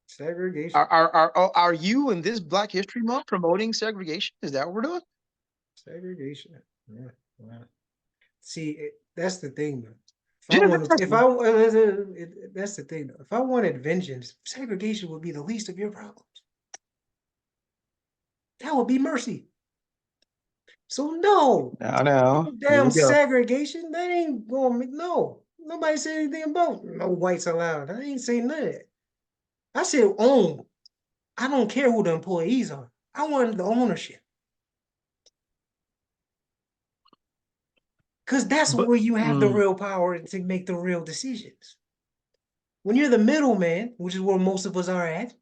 Segregation. Are you in this Black History Month promoting segregation? Is that what we're doing? Segregation. Yeah. Wow. See, that's the thing, though. If I Just wanted, if asking. I, that's the thing, though. If I wanted vengeance, segregation would be the least of your problems. That would be mercy. So no, Now, here damn we go. segregation. That ain't going. No, nobody said anything about no whites allowed. I ain't saying none of that. I said own. I don't care who the employees are. I want the ownership. Because that's But where you have the mm, real power to make the real decisions. When you're the middleman, which is where most of us are at,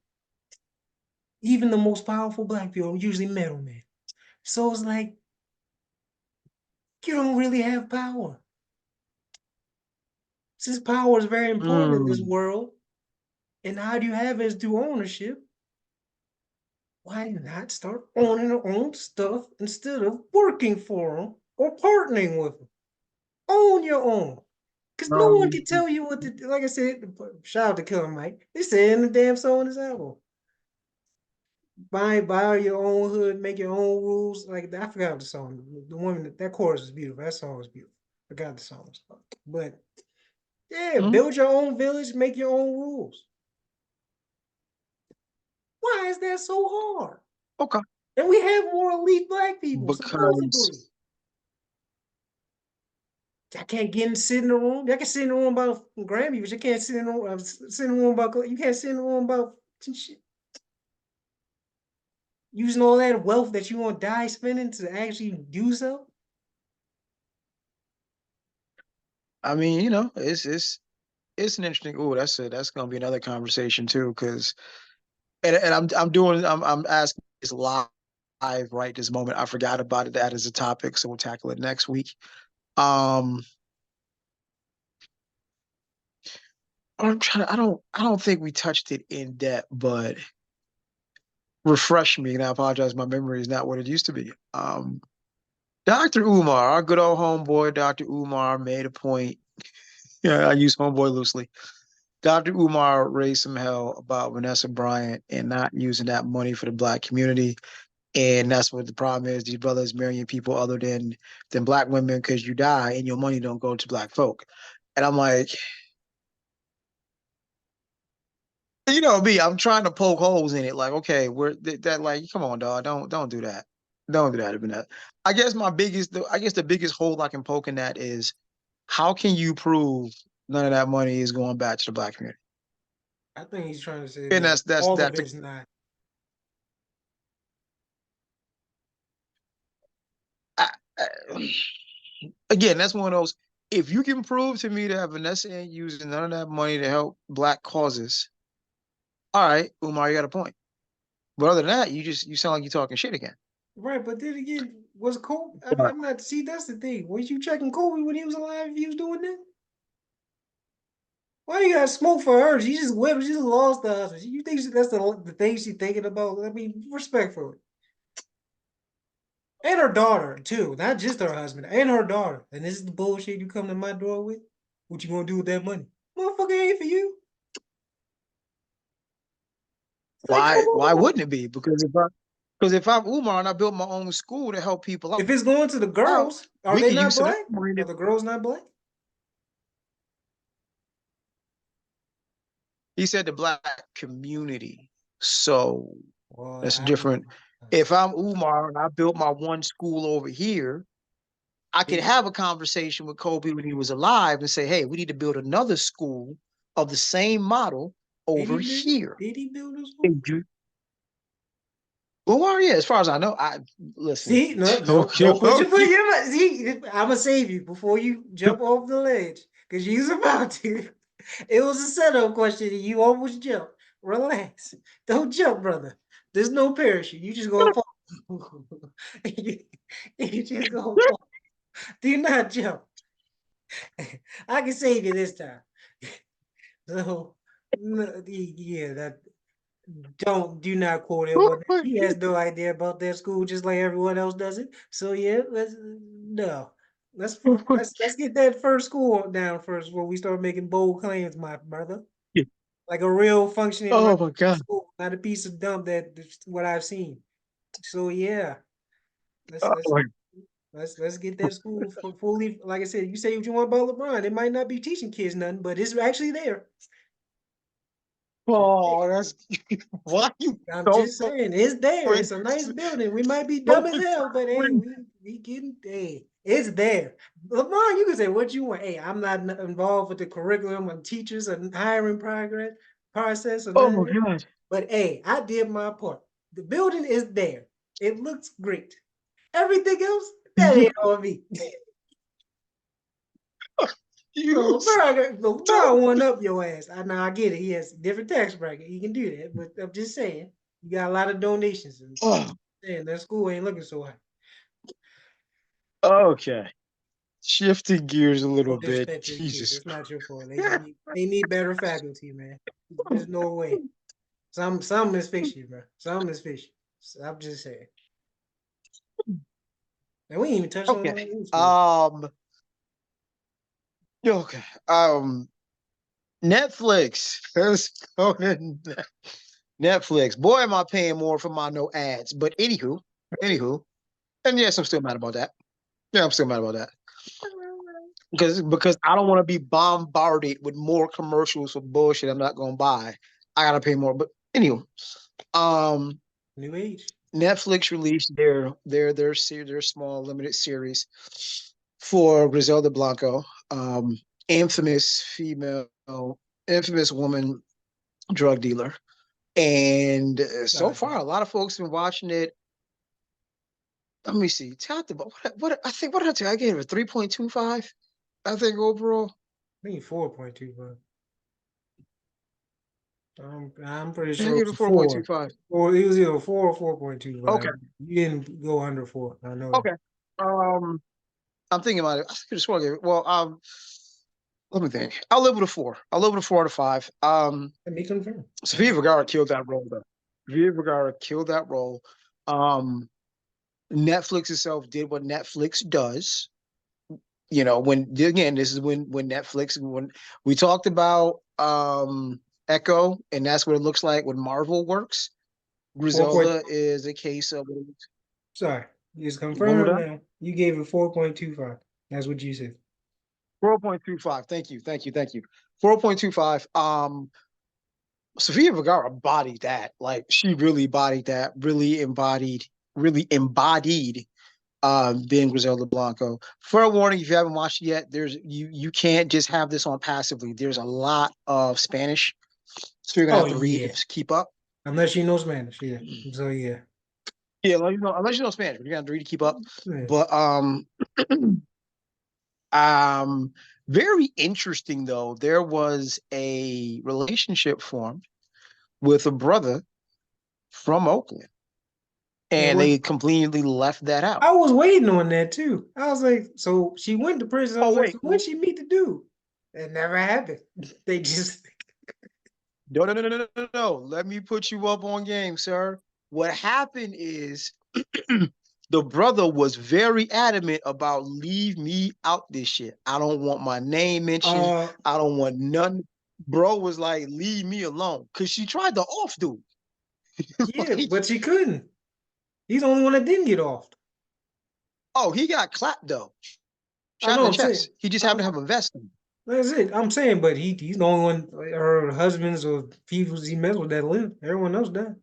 even the most powerful black people are usually middlemen. So it's like, you don't really have power. Since power is very important in this mm, world, and how do you have it is through ownership, why do you not start owning your own stuff instead of working for them or partnering with them? Own your own. Because no one um, can tell you what to do. Like I said, shout out to Killer Mike. They said in the damn song in his album. Buy your own hood, make your own rules. Like I forgot the song. The woman that chorus is beautiful. That song is beautiful. Forgot the song. But yeah, mm, build your own village, make your own rules. Why is that so hard? okay. And we have more elite black people, Because supposedly. I can't get in sit in the room. I can sit in the room about Grammy, but you can't sit in the room. Sit in the room about you can't sit in the room about shit. Using all that wealth that you want to die spending to actually do so. I mean, it's an interesting. Oh, that's gonna be another conversation too. Because and I'm asking this live right this moment. I forgot about it. That is a topic, so we'll tackle it next week. Um, I'm trying. I don't think we touched it in depth, but refresh me. And I apologize. My memory is not what it used to be. Dr. Umar, our good old homeboy, Dr. Umar, made a point. Yeah, I use homeboy loosely. Dr. Umar raised some hell about Vanessa Bryant and not using that money for the black community. And that's what the problem is. These brothers marrying people other than black women because you die and your money don't go to black folk. And I'm like, me, I'm trying to poke holes in it. Like, okay, we're that like, come on, dog, don't do that. Don't do that, Vanessa. I guess the biggest hole I can poke in that is how can you prove none of that money is going back to the black community? I think he's trying to say And that all of that's it's not. I, again, that's one of those. If you can prove to me that Vanessa ain't using none of that money to help black causes, all right, Umar, you got a point. But other than that, you sound like you're talking shit again. Right, but then again, was Kobe? Right. I'm not. See, that's the thing. Was you checking Kobe when he was alive? If he was doing that, why you got smoke for her? She just whipped. She just lost the husband. You think that's the thing she's thinking about? I mean, respectfully, and her daughter too, not just her husband, and her daughter. And this is the bullshit you come to my door with. What you gonna do with that money, motherfucker? Ain't for you. It's like, come Why on. wouldn't it be? Because if I'm Umar and I built my own school to help people If it's going to the out, girls, are we they can not use some of black? that money. Are the girls not black? He said the black community. So Well, that's I don't different. know. If I'm Umar and I built my one school over here, I could Did he? have a conversation with Kobe when he was alive and say, hey, we need to build another school of the same model Did he over build? here. Did he build a school? Did you? Well, yeah, as far as I know, I listen. See, no, Okay, don't put your foot in your mouth. See, I'm gonna save you before you jump off the ledge because you was about to. It was a setup question and you almost jumped. Relax. Don't jump, brother. There's no parachute. You just gonna fall. You just gonna fall. Do not jump. I can save you this time. So, yeah, that do not quote him on that. He has no idea about that school, just like everyone else doesn't. So yeah, let's no. Let's get that first school down first before we start making bold claims, my brother. Like a real functioning Oh my God. school, not a piece of dump that's what I've seen. So yeah, let's Oh let's my let's get that school fully. Like I said, you say what you want about LeBron, it might not be teaching kids nothing, but it's actually there. Oh, that's why you I'm so just saying, it's there. It's a nice building. We might be dumb as hell, but hey, we getting hey, it's there. LeBron, you can say what you want. Hey, I'm not involved with the curriculum and teachers and hiring progress process or Oh none of my that. God. But hey, I did my part. The building is there. It looks great. Everything else, that You, ain't on me. you So LeBron so one up your ass. I get it. He has a different tax bracket. He can do that. But I'm just saying, you got a lot of donations. And oh, saying that school ain't looking so high. okay. Shifting gears a No little bit. disrespect to the kids. Jesus. It's not your fault. They need better faculty, man. There's no way. Some is fishy, bro. Some is fishy. So I'm just saying. And we ain't even touched on Okay. our schools. Um. Okay. Netflix. Let's go to Netflix. Boy, am I paying more for my no ads. But anywho, and yes, I'm still mad about that. Yeah, I'm still mad about that because I don't want to be bombarded with more commercials for bullshit I'm not gonna buy. I gotta pay more. But anyway, um, New age. Netflix released their small limited series for Griselda Blanco, infamous female, infamous woman drug dealer. And so Gotcha. far, a lot of folks have been watching it. Let me see. Tell the what I think. What did I tell you? I gave it a 3.25. I think overall. I think 4.2, bro. I'm pretty I sure it gave was it a a 4.25. 4. Or it was either 4 or 4.2, but Okay. you didn't go under 4. I know that. Okay. Um, I'm thinking about it. I could have sworn I gave it. Well, let me think. I'll live with a 4. I'll live with a 4 out of 5. Let me confirm. Sofia Vergara killed that role though. Sofia Vergara killed that role. Um, Netflix itself did what Netflix does. You know, when again, this is when Netflix when we talked about Echo, and that's what it looks like when Marvel works. 4 point. Griselda is a case of Sorry. It's one more confirmed time. now. You gave it 4.25. That's what you said. 4.25. Thank you. 4.25. Sofia Vergara bodied that. Like she really bodied that, really embodied really embodied being Griselda Blanco. Fair warning, if you haven't watched it yet, you can't just have this on passively. There's a lot of Spanish, so you're gonna Oh have to read yeah. to keep up. Unless you know Spanish, yeah. So yeah. Yeah, unless you know Spanish, but you're gonna have to read to keep up. Yeah. But um, very interesting though. There was a relationship formed with a brother from Oakland, And and what they completely left that out. I was waiting on that too. I was like, so she went to prison. I Oh was like, wait, so when she meet the dude? It never happened. They just no. Let me put you up on game, sir. What happened is the brother was very adamant about leave me out this shit. I don't want my name mentioned. I don't want none. Bro was like, leave me alone. Cause she tried to off dude. yeah, Like, but she couldn't. He's the only one that didn't get off. oh, he got clapped though. I Shot in know the I'm saying. chest. He just happened to I'm, have a vest on. that's it. I'm saying, but he's the only one her husbands or people he messed with that live. Everyone else died.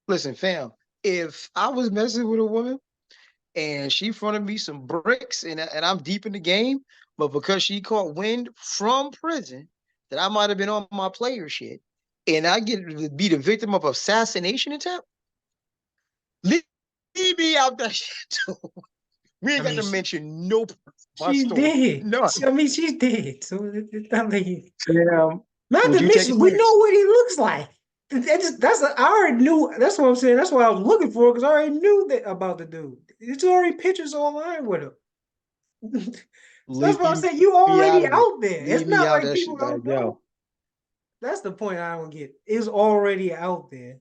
Listen, fam, if I was messing with a woman and she fronted me some bricks and I'm deep in the game, but because she caught wind from prison that I might have been on my player shit and I get to be the victim of assassination attempt, leave me out that shit too. We I ain't got mean, to mention no part of my she's story. dead. None. I mean, she's dead. So it's not like Sam, not would to you take a mention we know chance? what he looks like. I already knew. That's what I'm saying. That's what I was looking for because I already knew that about the dude. It's already pictures online with him. So that's Leave what I'm saying. You me out already of it. out there. It's Leave me not out like that people shit. Like, don't yo. know. That's the point I don't get. It's already out there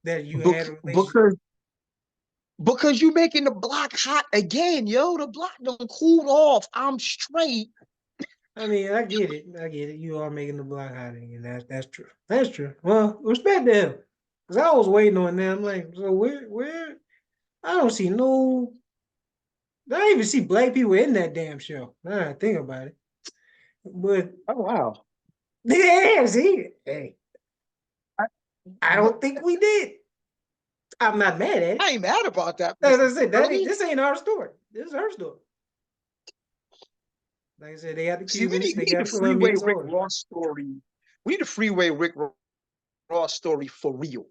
that you had a relationship. Because you making the block hot again, yo. The block done cooled off. I'm straight. I mean, I get it. I get it. You are making the block hot again. That's true. That's true. Well, respect to him. Cause I was waiting on them. I'm like, so where I don't see no I don't even see black people in that damn show. Now I think about it. But Oh wow. yeah, see, hey, I, I don't think we did. I'm not mad at it. I ain't mad about that As I said, necessarily. this ain't our story. This is her story. Like I said, they got the See, Cubans, we they need the got freeway Colombians, Rick all that. Ross story. We need the freeway Rick Ross story for real.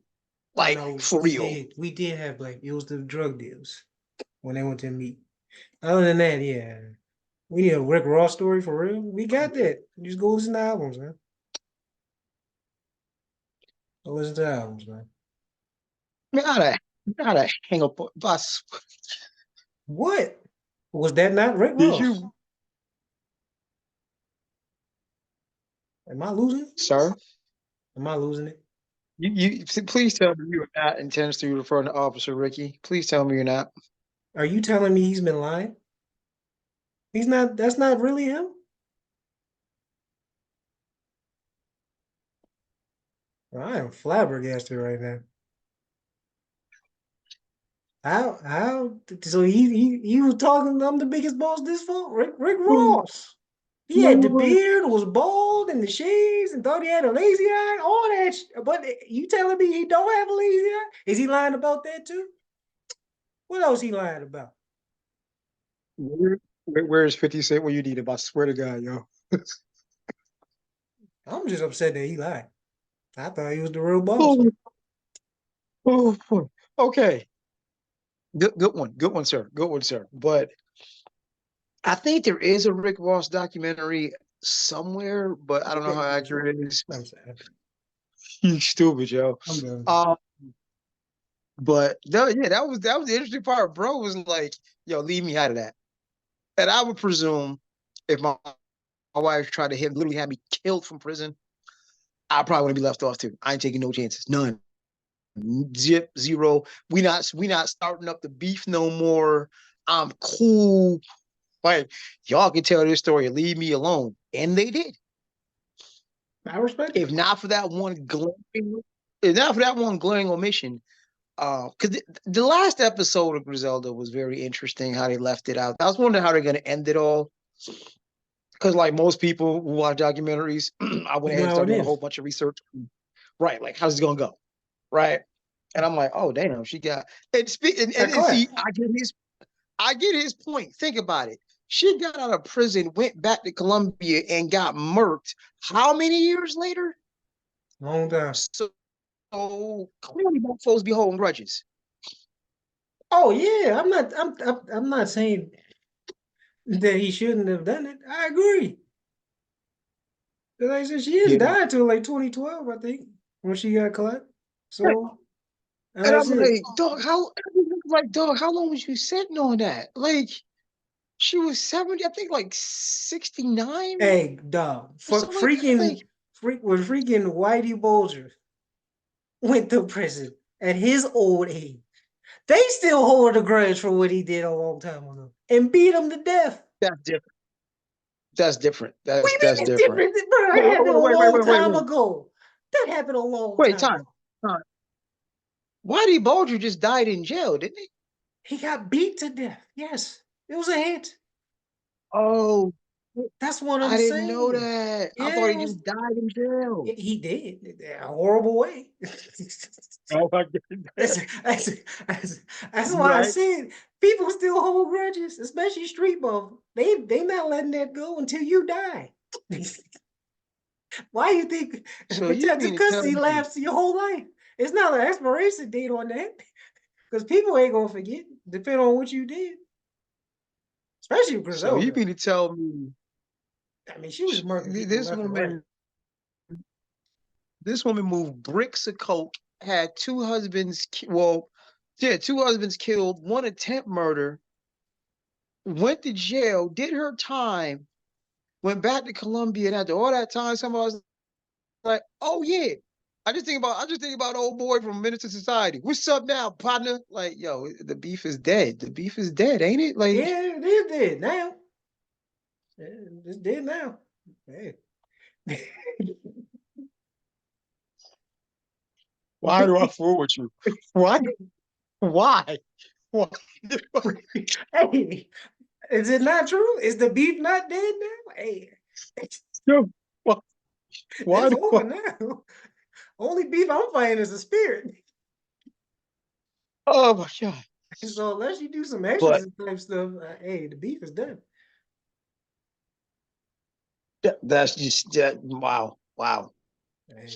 Like No, for real. we did have black. It was the drug deals when they went to meet. Other than that, yeah. We need a Rick Ross story for real. We got that. Just go listen to albums, man. Go listen to albums, man. Gotta hang up bus. What? Was that not Rick Did Ross? you, Am I losing it? sir? Am I losing it? You please tell me you're not intentionally referring to Officer Ricky. Please tell me you're not. Are you telling me he's been lying? He's not, that's not really him? I am flabbergasted right now. How so he was talking, I'm the biggest boss this fall? Rick Ross. He had the beard, was bald, and the shades, and thought he had a lazy eye, all that. But you telling me he don't have a lazy eye? Is he lying about that too? What else he lying about? Where's 50 Cent when you need him? I swear to God, yo. I'm just upset that he lied. I thought he was the real boss. Oh, oh, boy. Okay. Good one, sir. Good one, sir. But I think there is a Rick Ross documentary somewhere, but I don't know how accurate it is. I'm sad. You stupid, yo. I'm done. Um, but yeah, that was the interesting part. Bro was like, yo, leave me out of that. And I would presume if my wife tried to literally have me killed from prison, I probably want to be left off too. I ain't taking no chances. None. Zip, zero. We not starting up the beef no more. I'm cool. Like, y'all can tell this story and leave me alone. And they did. I respect If it. not for that one glaring, if not for that one glaring omission, because the last episode of Griselda was very interesting how they left it out. I was wondering how they're gonna end it all. Because like most people who watch documentaries, I went You ahead know and how it started doing a whole is. bunch of research. Right, like how's it gonna go? Right. And I'm like, oh damn, she got and Claire. see, I get his point. Think about it. She got out of prison, went back to Colombia, and got murked. How many years later? Long time. So clearly, both folks be holding grudges. Oh yeah, I'm not saying that he shouldn't have done it. I agree. Because like I said, she didn't Yeah. die till like 2012, I think, when she got caught. So And I I'm said, like, dog, how long was you sitting on that? Like, she was 70, I think like 69 hey, dog, or something like that. Like, when freaking Whitey Bulger went to prison at his old age, they still hold a grudge for what he did a long time ago and beat him to death. that's different. That's different. What do you That's mean it's different. different? Bro, that Wait, wait, happened a wait, wait, long wait, wait, time wait. ago. That happened a long Wait, time time. ago. Time. Whitey Bulger just died in jail, didn't he? He got beat to death. Yes, it was a hit. Oh, That's what I'm I didn't know saying. that. I Yeah, thought it he was. just died in jail. He did in a horrible way. Oh my God. that's, that's, that's, that's You why I right. said people still hold grudges, especially street ball. They not letting that go until you die. Why you think So you mean protective to tell custody me? lasts your whole life? It's not an expiration date on that because people ain't gonna forget, depending on what you did, especially So you Griselda. mean to tell me I mean, she was murdering people this left and right. woman moved bricks of coke, had two husbands, well, yeah, two husbands killed, one attempt murder, went to jail, did her time, went back to Colombia, and after all that time, somebody was like, "Oh yeah." I just think about old boy from Minister Society. What's up now, partner? Like, yo, the beef is dead. The beef is dead, ain't it? Like, Yeah, it is dead now. Yeah, it's dead now. Hey. why do I fool with you? Why? Why? Why? Hey, is it not true? Is the beef not dead now? Hey, Why? Why it's do I? over now. Only beef I'm fighting is the spirit. Oh my God. So unless you do some But exorcism type stuff, hey, the beef is done. that's just wow, wow. Hey,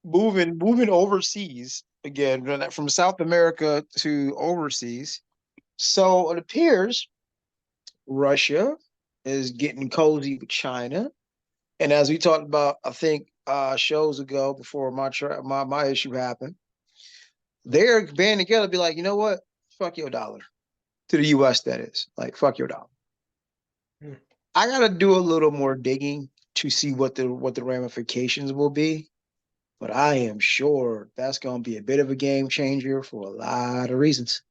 Moving overseas again from South America to overseas. So it appears Russia is getting cozy with China, and as we talked about, I think shows ago before my issue happened, they're banding together, to be like, you know what, fuck your dollar to the U.S. That is like fuck your dollar. hmm. I got to do a little more digging to see what the ramifications will be. But I am sure that's going to be a bit of a game changer for a lot of reasons.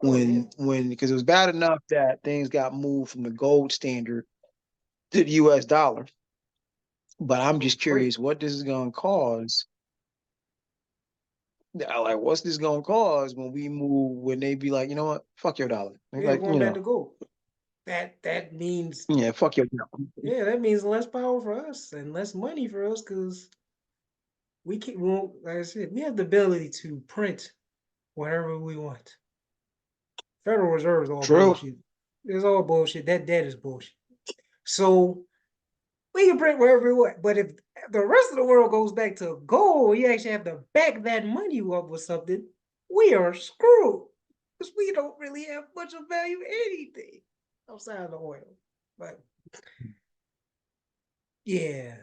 Oh yeah. Because it was bad enough that things got moved from the gold standard to the US dollar. But I'm Oh, just great. curious what this is going to cause. Like, what's this going to cause when they be like, you know what, fuck your dollar. Yeah, Like, going back to gold. That means yeah, fuck your dollar. yeah, that means less power for us and less money for us because we can well, like I said, we have the ability to print whatever we want. Federal Reserve is all True. bullshit. It's all bullshit. That debt is bullshit. So we can print wherever we want. But if the rest of the world goes back to gold, you actually have to back that money up with something, we are screwed. Because we don't really have much of value anything outside of the oil. But yeah,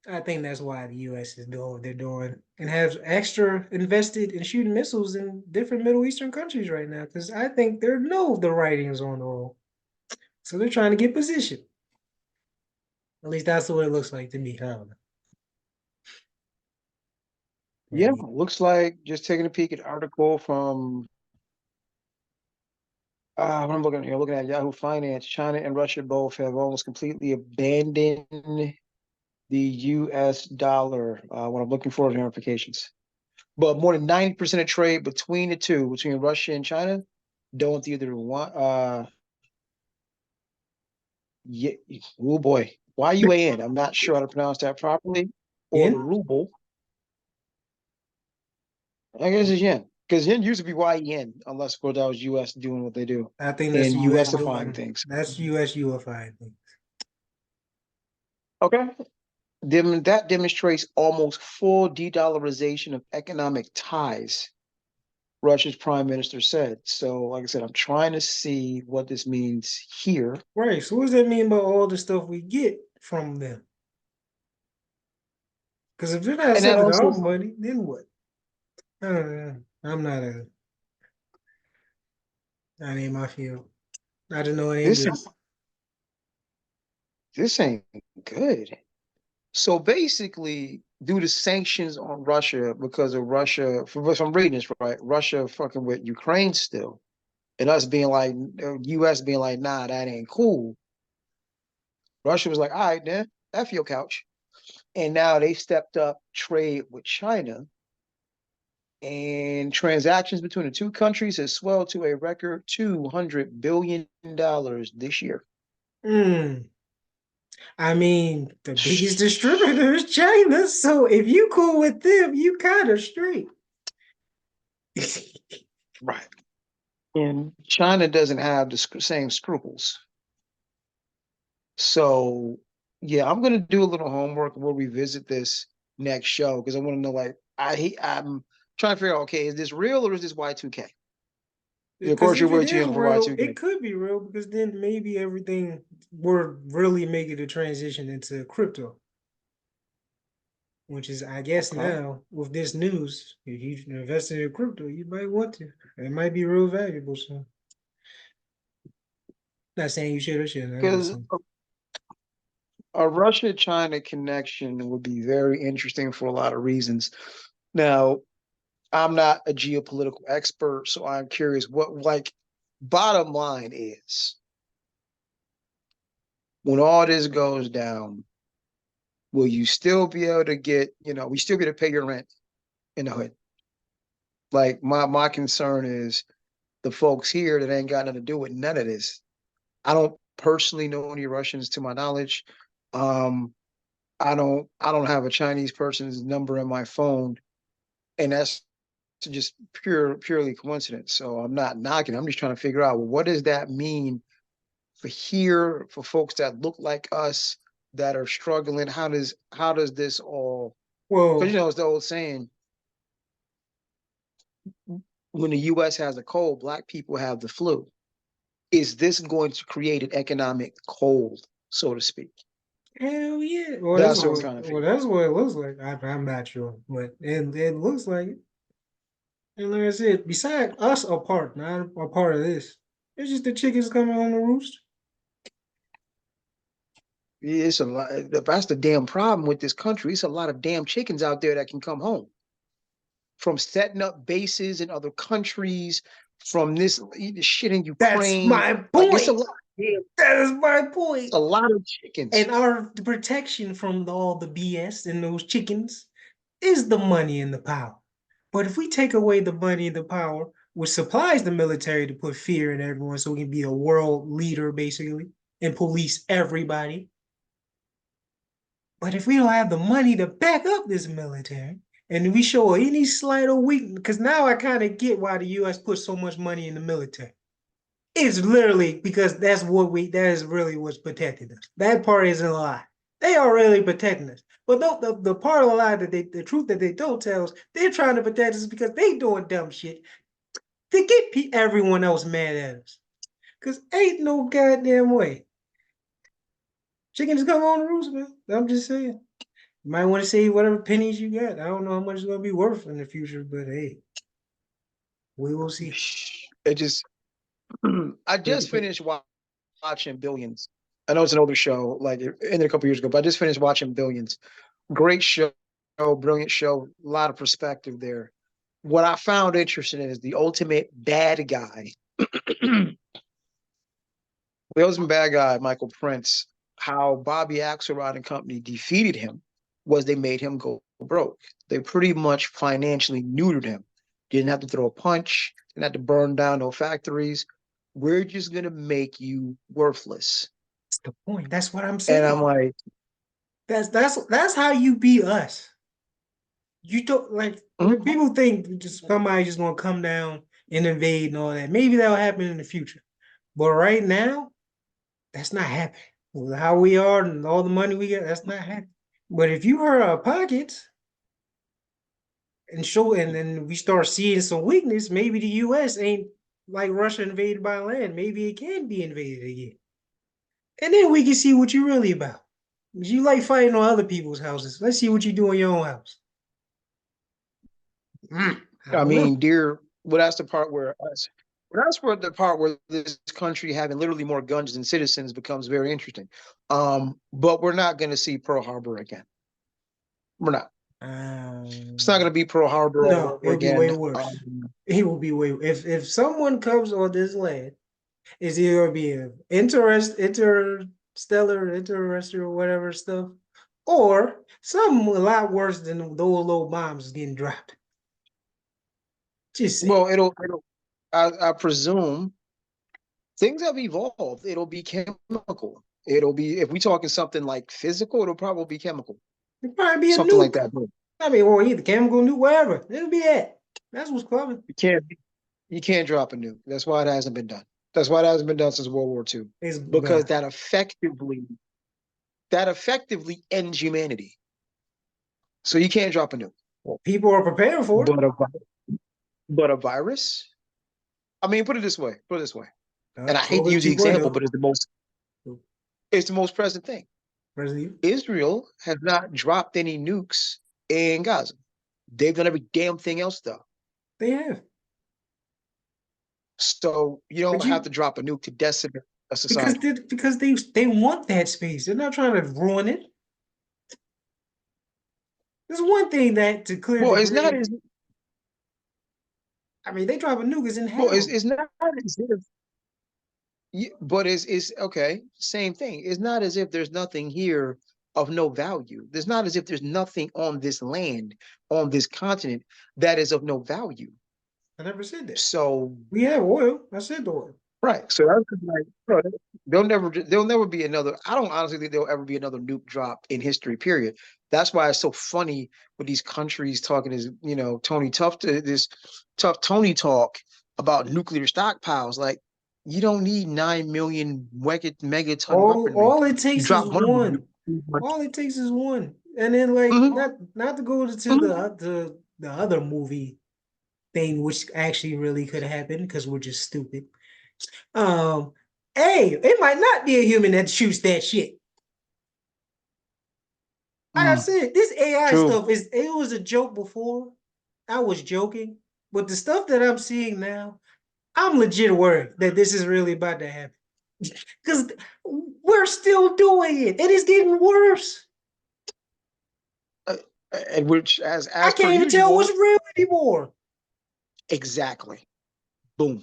I think that's why the US is doing what they're doing and has extra invested in shooting missiles in different Middle Eastern countries right now. Because I think they know the writings on the wall. So they're trying to get position. At least that's what it looks like to me. I don't know. Yeah, Yeah. looks like just taking a peek at an article from what I'm looking at, you're looking at Yahoo Finance. China and Russia both have almost completely abandoned the U.S. dollar. What I'm looking for is verifications. But more than 90% of trade between the two, between Russia and China, don't either want. Yeah, oh boy, YUAN. I'm not sure how to pronounce that properly, or the In? ruble. I guess it's yen because yen used to be yen, unless of course that was U.S. doing what they do I think that's and US U.S.ifying doing things. that's US UFI thing. Okay. That demonstrates almost full de-dollarization of economic ties, Russia's prime minister said. So, like I said, I'm trying to see what this means here. Right. So what does that mean about all the stuff we get from them? Because if they're not And that sending also, our money, then what? I'm not a that ain't my field. I just know it ain't this good. is this ain't good. So basically, due to sanctions on Russia because of Russia, if I'm reading this right, Russia fucking with Ukraine still, and us being like, U.S. being like, nah, that ain't cool. Russia was like, all right, then, F your couch. And now they stepped up trade with China, and transactions between the two countries has swelled to a record $200 billion this year. Mm. I mean, the biggest distributor is China. So if you cool with them, you kind of straight. Right. And China doesn't have the same scruples. So, yeah, I'm gonna do a little homework. We'll revisit this next show because I want to know. Like, I'm trying to figure out. Okay, is this real or is this Y2K? Of Because course, you're if it way too is young for real, Y2K. it could be real because then maybe everything we're really making a transition into crypto, which is, I guess, Okay, now with this news, if you invest in crypto, you might want to. It might be real valuable. So, not saying you should or shouldn't. I'm just because saying. a Russia-China connection would be very interesting for a lot of reasons. Now, I'm not a geopolitical expert, so I'm curious what, like, bottom line is when all this goes down, will you still be able to get, we still get to pay your rent in the hood? Like, my concern is the folks here that ain't got nothing to do with none of this. I don't personally know any Russians to my knowledge. Um, I don't have a Chinese person's number in my phone, and that's just purely coincidence. So I'm not knocking. I'm just trying to figure out, well, what does that mean for here, for folks that look like us that are struggling? How does this all, because Well, it's the old saying, when the US has a cold, black people have the flu. Is this going to create an economic cold, so to speak? hell yeah. Well, That's what I'm kind of figuring. that's what it looks like. I'm not sure, but it looks like it. And like I said, beside us apart, not a part of this, it's just the chickens coming on the roost. It's a lot. That's the damn problem with this country. It's a lot of damn chickens out there that can come home from setting up bases in other countries, from this shit in That's Ukraine. my Like, it's a point. lot. That is my It's point. a lot of chickens. And our protection from all the BS in those chickens is the money and the power. But if we take away the money and the power, which supplies the military to put fear in everyone so we can be a world leader, basically, and police everybody. But if we don't have the money to back up this military, and we show any slight of weakness, because now I kind of get why the US puts so much money in the military. It's literally because that is really what's protecting us. That part isn't a lie. They are really protecting us. But the part of the lie the truth that they don't tell us, they're trying to protect us because they doing dumb shit to get everyone else mad at us. Because ain't no goddamn way. Chickens come on the roost, man. I'm just saying. You might want to save whatever pennies you got. I don't know how much it's going to be worth in the future, but hey, we will see. It just, I just finished watching Billions. I know it's an older show, like it ended a couple years ago, but I just finished watching Billions. Great show, brilliant show, a lot of perspective there. What I found interesting is the ultimate bad guy. The ultimate bad guy, Michael Prince, how Bobby Axelrod and company defeated him was they made him go broke. They pretty much financially neutered him. Didn't have to throw a punch, didn't have to burn down no factories. We're just gonna make you worthless. That's the point. That's what I'm And I'm saying. like, That's how you be us. You don't like when people think just somebody just gonna come down and invade and all that. Maybe that'll happen in the future. But right now, that's not happening. With how we are and all the money we get, that's not happening. But if you hurt our pockets and then we start seeing some weakness, maybe the US ain't like Russia invaded by land. Maybe it can be invaded again. And then we can see what you're really about. You like fighting on other people's houses. Let's see what you do in your own house. I I don't know. mean, well, that's the part where that's where the part where this country having literally more guns than citizens becomes very interesting. But we're not going to see Pearl Harbor again. We're not. It's not going to be Pearl Harbor all No, over it'll be way again. worse. It will be way if someone comes on this land, it's either be an interstellar, whatever stuff, or something a lot worse than those little bombs getting dropped. Just say. Well, I presume things have evolved. It'll be chemical. It'll be, if we talking something like physical, it'll probably be chemical, It'll probably be a something like nuke. that. I mean, or either chemical nuke, wherever. It'll be that. That's what's coming. You can't drop a nuke. That's why it hasn't been done. That's why it hasn't been done since World War II, It's because gone. that effectively ends humanity. So you can't drop a nuke. Well, people are preparing for it. But a virus. I mean, put it this way. And I hate to COVID use the example, 2.0. but it's the most present thing. President. Israel has not dropped any nukes in Gaza. They've done every damn thing else though. They have. So you But don't have you to drop a nuke to decimate a because society. they want that space. They're not trying to ruin it. There's one thing that to clear Well, it's not debris. as I mean, they drop a nuke is well. inhabitable. It's not as if. But it's okay. Same thing. It's not as if there's nothing here of no value. There's not as if there's nothing on this land, on this continent, that is of no value. I never said that. So We have oil. I said the oil. right. So that's just like, bro, there'll never be another. I don't honestly think there'll ever be another nuke drop in history, period. That's why it's so funny with these countries talking this, this tough Tony talk about nuclear stockpiles. Like, you don't need 9 million megaton weaponry. All it You takes is drop one of them. one. All it takes is one. And then like Mhm, not to go to mhm. the other movie thing, which actually really could happen because we're just stupid. Um, hey, it might not be a human that shoots that shit. Like I said, this AI True. stuff it was a joke before. I was joking, but the stuff that I'm seeing now, I'm legit worried that this is really about to happen. Because we're still doing it, and it's getting worse. Uh, and which, I as per can't even tell what's usual, real anymore. exactly. Boom.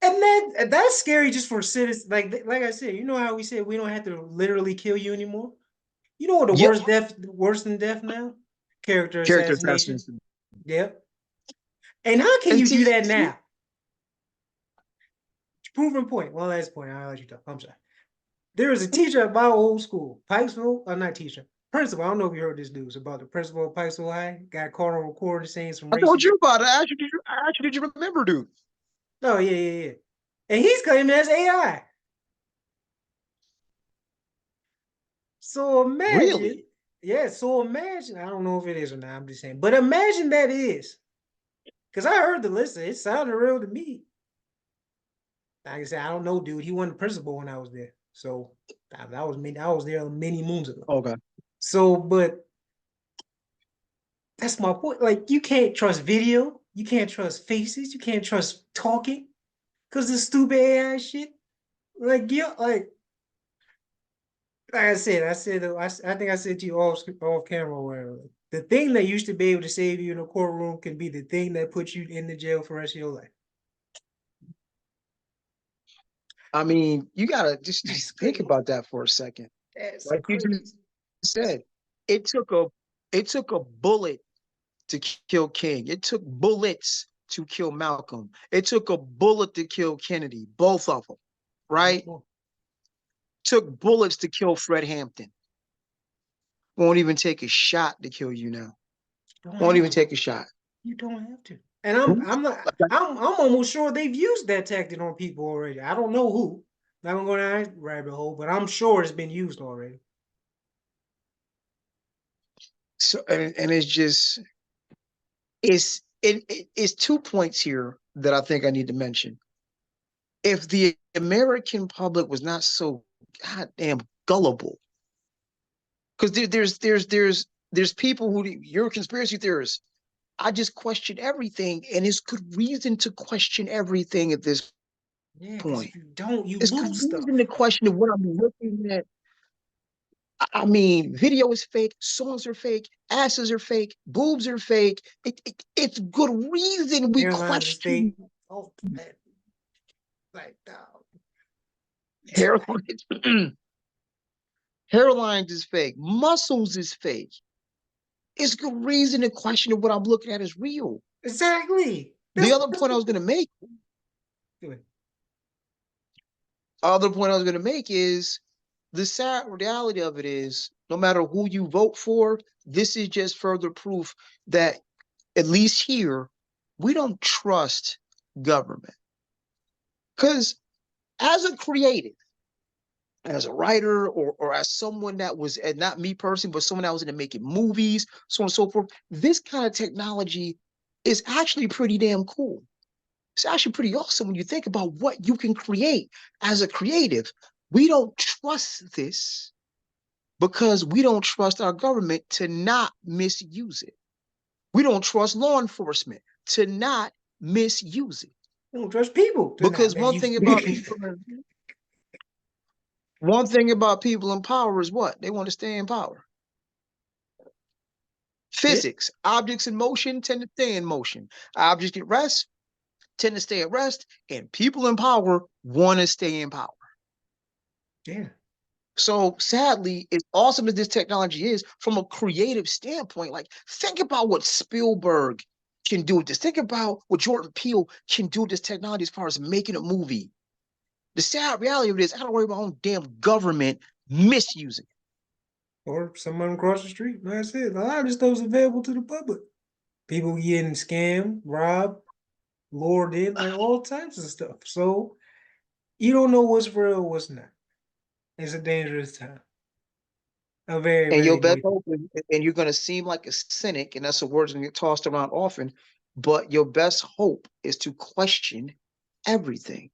And that's scary just for citizens. Like I said, you know how we said we don't have to literally kill you anymore. You know what the Yep. worse than death now? Character Character assassination. assassination. Yep. And how can And you do see, that now? Proven point. One last point. I'll let you talk. I'm sorry. There was a teacher at my old school, Pikesville. Or not teacher. Principal. I don't know if you heard this news about the principal of Pikesville High. Got caught on recording saying some I told racist. you about it. Did you remember, dude? Oh, yeah. And he's claiming that's AI. So imagine, Really? yeah, so imagine, I don't know if it is or not, I'm just saying, but imagine that is. Because I heard the list, it sounded real to me. Like I said, I don't know, dude. He wasn't the principal when I was there. So I was there many moons ago. Okay. So, but that's my point. Like, you can't trust video, you can't trust faces, you can't trust talking because the stupid AI shit. Like, yeah, like I think I said to you off camera where the thing that used to be able to save you in a courtroom can be the thing that puts you in the jail for the rest of your life. I mean, you gotta That's just think crazy. about that for a second. That's Like you just crazy. said, it took a bullet to kill King. It took bullets to kill Malcolm. It took a bullet to kill Kennedy. Both of them, right? Took bullets to kill Fred Hampton. Won't even take a shot to kill you now. You don't Won't have even to. take a shot. You don't have to. And I'm almost sure they've used that tactic on people already. I don't know who. Not gonna go down that rabbit hole, but I'm sure it's been used already. So and it's just it's 2 points here that I think I need to mention. If the American public was not so goddamn gullible, because there's people who you're conspiracy theorists. I just question everything, and it's good reason to question everything at this Yeah, because point. if you don't, you It's good lose reason to stuff. question what I'm looking at. I mean, video is fake, songs are fake, asses are fake, boobs are fake. It's good reason we Airlines are fake. question Oh, like no. hairlines. Hairlines is fake, muscles is fake. It's good reason to question if what I'm looking at is real. Exactly. The other point I was going to make, is the sad reality of it is no matter who you vote for, this is just further proof that at least here, we don't trust government. Because as a creative, as a writer, or as someone that was, and not me personally, but someone that was into making movies, so on and so forth, this kind of technology is actually pretty damn cool. It's actually pretty awesome when you think about what you can create as a creative. We don't trust this because we don't trust our government to not misuse it. We don't trust law enforcement to not misuse it. We don't trust people to not Because misuse one thing about people in power is what? They want to stay in power. Yeah. Physics, objects in motion tend to stay in motion. Objects at rest tend to stay at rest, and people in power want to stay in power. Yeah. So sadly, as awesome as this technology is, from a creative standpoint, like think about what Spielberg can do with this. Think about what Jordan Peele can do with this technology as far as making a movie. The sad reality of it is I don't worry about my own damn government misusing it. Or someone across the street. That's it. A lot of this stuff is available to the public. People getting scammed, robbed, lured in, like all types of stuff. So you don't know what's real, what's not. It's a dangerous time. A very, And very your best dangerous. hope, and you're going to seem like a cynic, and that's a word that get tossed around often, but your best hope is to question everything.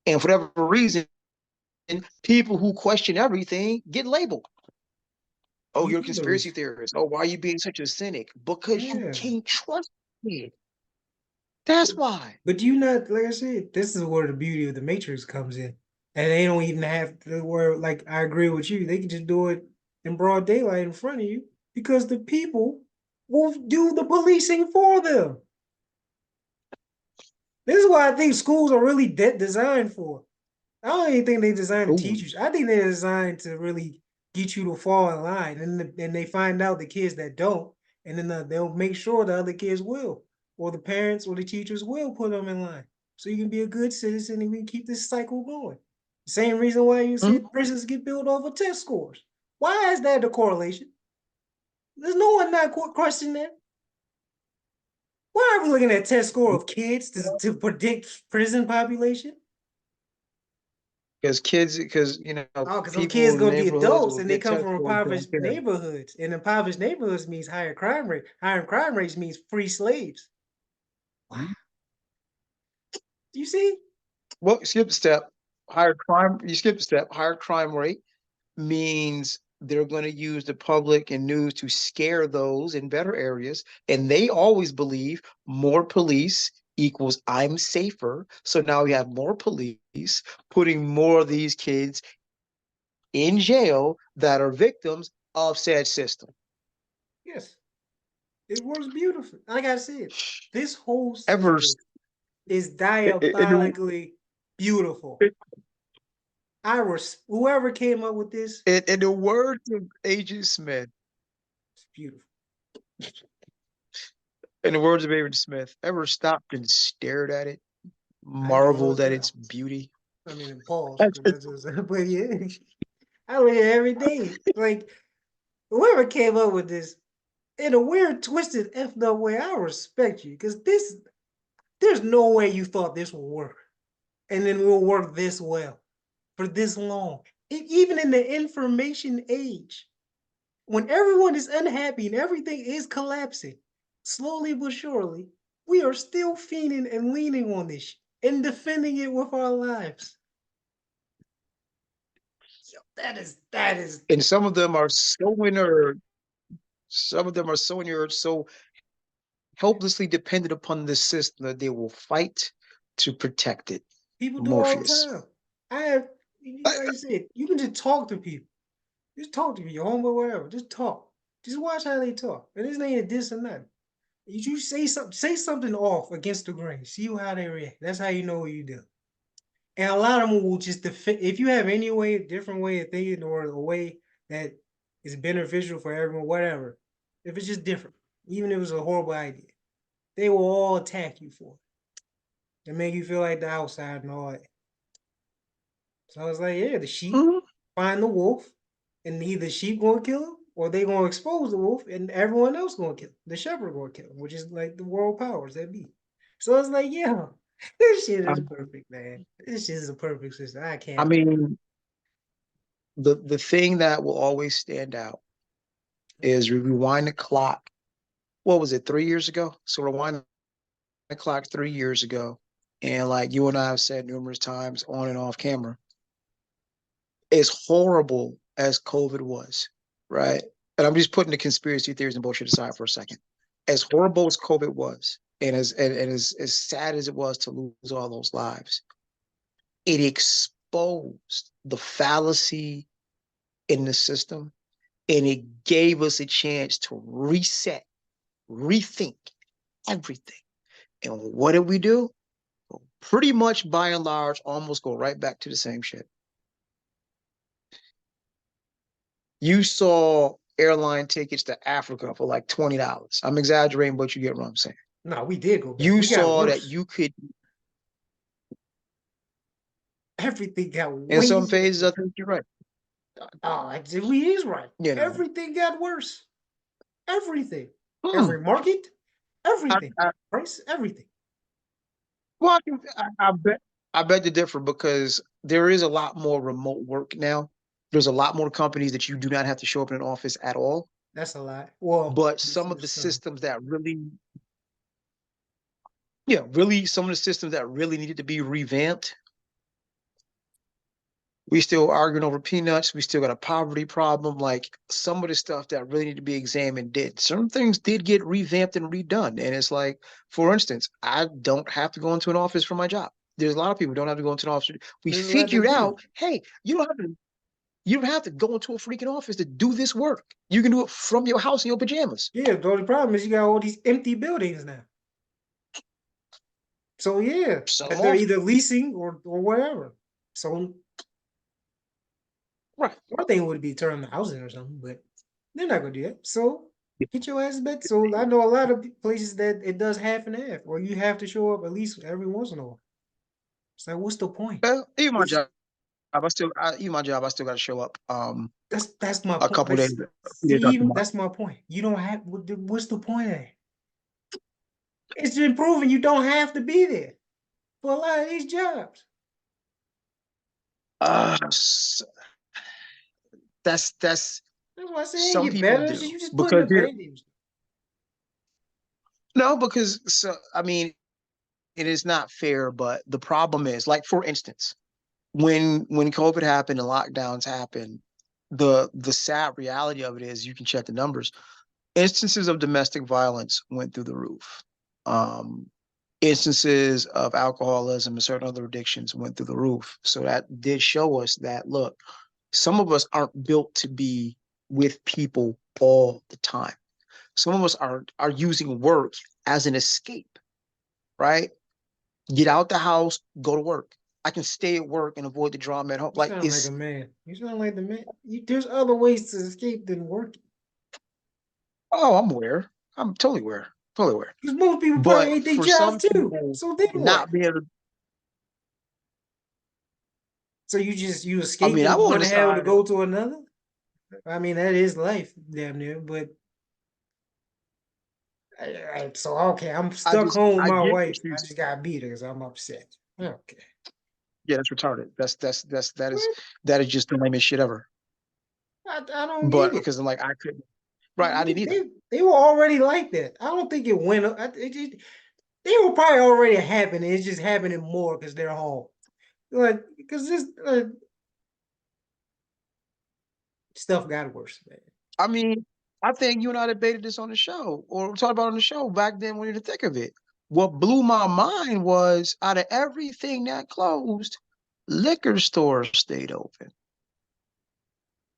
And for whatever reason, people who question everything get labeled. Oh, you're a conspiracy Users. theorist. Oh, why are you being such a cynic? Because you Yeah. can't trust it. That's why. But you not, like I said, this is where the beauty of the Matrix comes in. And they don't even have to where, like, I agree with you. They can just do it in broad daylight in front of you because the people will do the policing for them. This is why I think schools are really designed for. I don't even think they designed to Ooh. teach you. I think they're designed to really get you to fall in line, and they find out the kids that don't, and then they'll make sure the other kids will, or the parents or the teachers will put them in line, so you can be a good citizen and we can keep this cycle going. Same reason why you Mhm. said prisons get built off of test scores. Why is that the correlation? There's no one not questioning that. Why are we looking at test score of kids to predict prison population? Because Oh, because those people kids in gonna be neighborhoods adults will and they get come test from scores don't impoverished care. neighborhoods. And impoverished neighborhoods means higher crime rate. Higher crime rates means free slaves. Wow. Do you see? Well, skip a step. Higher crime. You skip a step. Higher crime rate means they're going to use the public and news to scare those in better areas. And they always believe more police equals I'm safer. So now we have more police putting more of these kids in jail that are victims of said system. Yes. It works beautifully. Like I said, this whole Ever system is in the, diabolically beautiful. Whoever came up with this, in the words of Agent Smith, it's beautiful. in the words of Agent Smith, ever stopped and stared at it, I do all marveled the at time. its beauty? I mean, pause, That's because that's just, but yeah, I look at it every day. Like, whoever came up with this in a weird, twisted, effed up way, I respect you because there's no way you thought this would work, and then it will work this well for this long. Even in the information age, when everyone is unhappy and everything is collapsing, slowly but surely, we are still fiending and leaning on this and defending it with our lives. Yo, that is. And some of them are so inert. Some of them are so inert, so helplessly dependent upon the system that they will fight to protect it. People do all the Morpheus. time. I have, like I said, you can just talk to people. Just talk to me, your homeboy, whatever. Just talk. Just watch how they talk. And this ain't a diss or nothing. You say something off against the grain. See how they react. That's how you know what you do. And a lot of them will just defend. If you have any way, different way of thinking, or a way that is beneficial for everyone, whatever. If it's just different, even if it's a horrible idea, they will all attack you for it and make you feel like the outside and all that. So I was like, yeah, the sheep Mhm. find the wolf, and either sheep gonna kill him or they gonna expose the wolf, and everyone else gonna kill him. The shepherd gonna kill him, which is like the world powers that be. So it's like, yeah, this shit is perfect, man. This shit is a perfect system. I I can't believe mean, the thing that will always stand out is we rewind the clock. What was it, 3 years ago? So rewind the clock 3 years ago. And like you and I have said numerous times on and off camera, as horrible as COVID was, right? And I'm just putting the conspiracy theories and bullshit aside for a second. As horrible as COVID was, and as sad as it was to lose all those lives, it exposed the fallacy in the system, and it gave us a chance to reset, rethink everything. And what did we do? Pretty much by and large, almost go right back to the same shit. You saw airline tickets to Africa for like $20. I'm exaggerating, but you get what I'm saying. no, we did go back. You We got saw that worse. you could, Everything got in way some phases, I worse. think you're right. Oh, we is right. You know, Everything got worse. Everything. hmm, Every market, I, everything. I, Price, everything. well, I bet to differ because there is a lot more remote work now. There's a lot more companies that you do not have to show up in an office at all. That's a lot. Well, But this some of the is some. systems that really, yeah, really, some of the systems that really needed to be revamped, we still arguing over peanuts. We still got a poverty problem. Like some of the stuff that really need to be examined did. Some things did get revamped and redone. And it's like, for instance, I don't have to go into an office for my job. There's a lot of people who don't have to go into an office. We There's a lot that figured do. out, hey, you don't have to go into a freaking office to do this work. You can do it from your house in your pajamas. Yeah, the only problem is you got all these empty buildings now. So yeah, Sell them they're off. either leasing or whatever. So Right. one thing would be turn the housing or something, but they're not gonna do that. So get your ass back. So I know a lot of places that it does half and half, or you have to show up at least every once in a while. It's like, what's the point? Well, even my It's job, even my job, I still got to show up. that's my A point. couple Like, days, a few see, days after even month. that's my point. You don't have what's the point of that? It's been proven you don't have to be there for a lot of these jobs. Uh, that's That's why I say it ain't some get people better. do You just putting because the here, band-aids. no, because so I mean it is not fair, but the problem is like for instance, when COVID happened and lockdowns happened, the sad reality of it is you can check the numbers. Instances of domestic violence went through the roof. Um, Instances of alcoholism and certain other addictions went through the roof. So that did show us that look, some of us aren't built to be with people all the time. Some of us are using work as an escape, right? Get out the house, go to work. I can stay at work and avoid the drama at home. You Like sound like a it's man. You sound like the man. There's other ways to escape than working. oh, I'm aware. I'm totally aware. Totally aware. Because most people probably But hate their for jobs some too. people, So then what? not being able to, So you I mean, I'm escaping on one the hell to side. go to another? I mean, that is life, damn near. But Right, so okay, I'm stuck home with I my get wife. what you I just got beat her because I'm upset. Okay. yeah, that's retarded. What? That is just the lamest shit ever. I don't get But it. because I'm like, I couldn't, right, I didn't either. They were already like that. I don't think it went up. They were probably already happening. It's just happening more because they're home. Like, because this stuff got worse, man. I mean, I think you and I debated this on the show or talked about it on the show back then when you were in the thick of it. What blew my mind was out of everything that closed, liquor stores stayed open.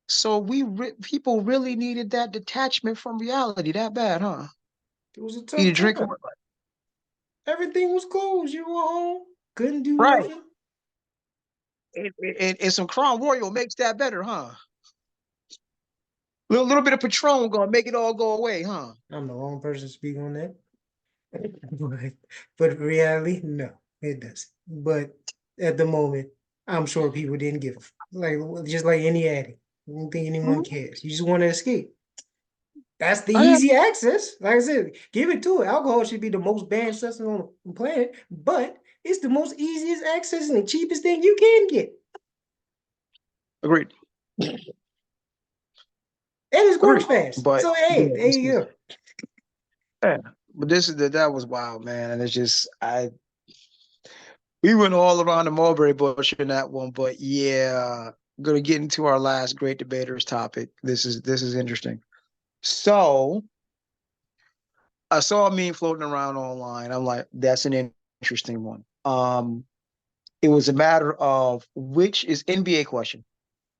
So people really needed that detachment from reality that bad, huh? It was a Eat tough a drink time. or Everything was closed. You were home. Couldn't do right. nothing. And some Crown Royal makes that better, huh? Little bit of Patron gonna make it all go away, huh? I'm the wrong person to speak on that. but reality, no, it doesn't. But at the moment, I'm sure people didn't give a like just like any addict. I don't think anyone Mhm. cares. You just want to escape. That's the I, easy access. Like I said, give it to it. Alcohol should be the most banned substance on the planet, but it's the most easiest access and the cheapest thing you can get. agreed. And it's going Agreed. fast. But So hey, yeah, there you go. yeah. But that was wild, man. And it's just we went all around the mulberry bush in that one. But yeah, gonna get into our last great debaters topic. This is interesting. So I saw a meme floating around online. I'm like, that's an interesting one. It was a matter of which is NBA question.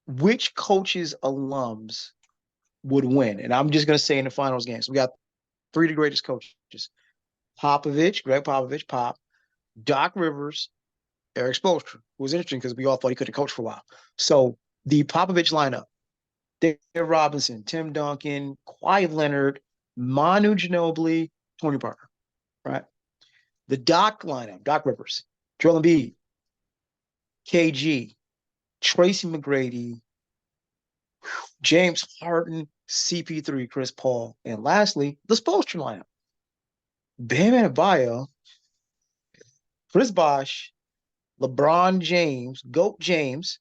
Which coaches alums would win? And I'm just gonna say in the finals games, we got three of the greatest coaches: Popovich, Greg Popovich, Pop, Doc Rivers, Eric Spoelstra, who was interesting because we all thought he couldn't coach for a while. So the Popovich lineup: Dave Robinson, Tim Duncan, Kawhi Leonard, Manu Ginobili, Tony Parker. Right. The Doc lineup: Doc Rivers, Joel Embiid, KG, Tracy McGrady, James Harden, CP3, Chris Paul, and lastly the Spoelstra lineup: Bam Adebayo, Chris Bosh, LeBron James, Goat James,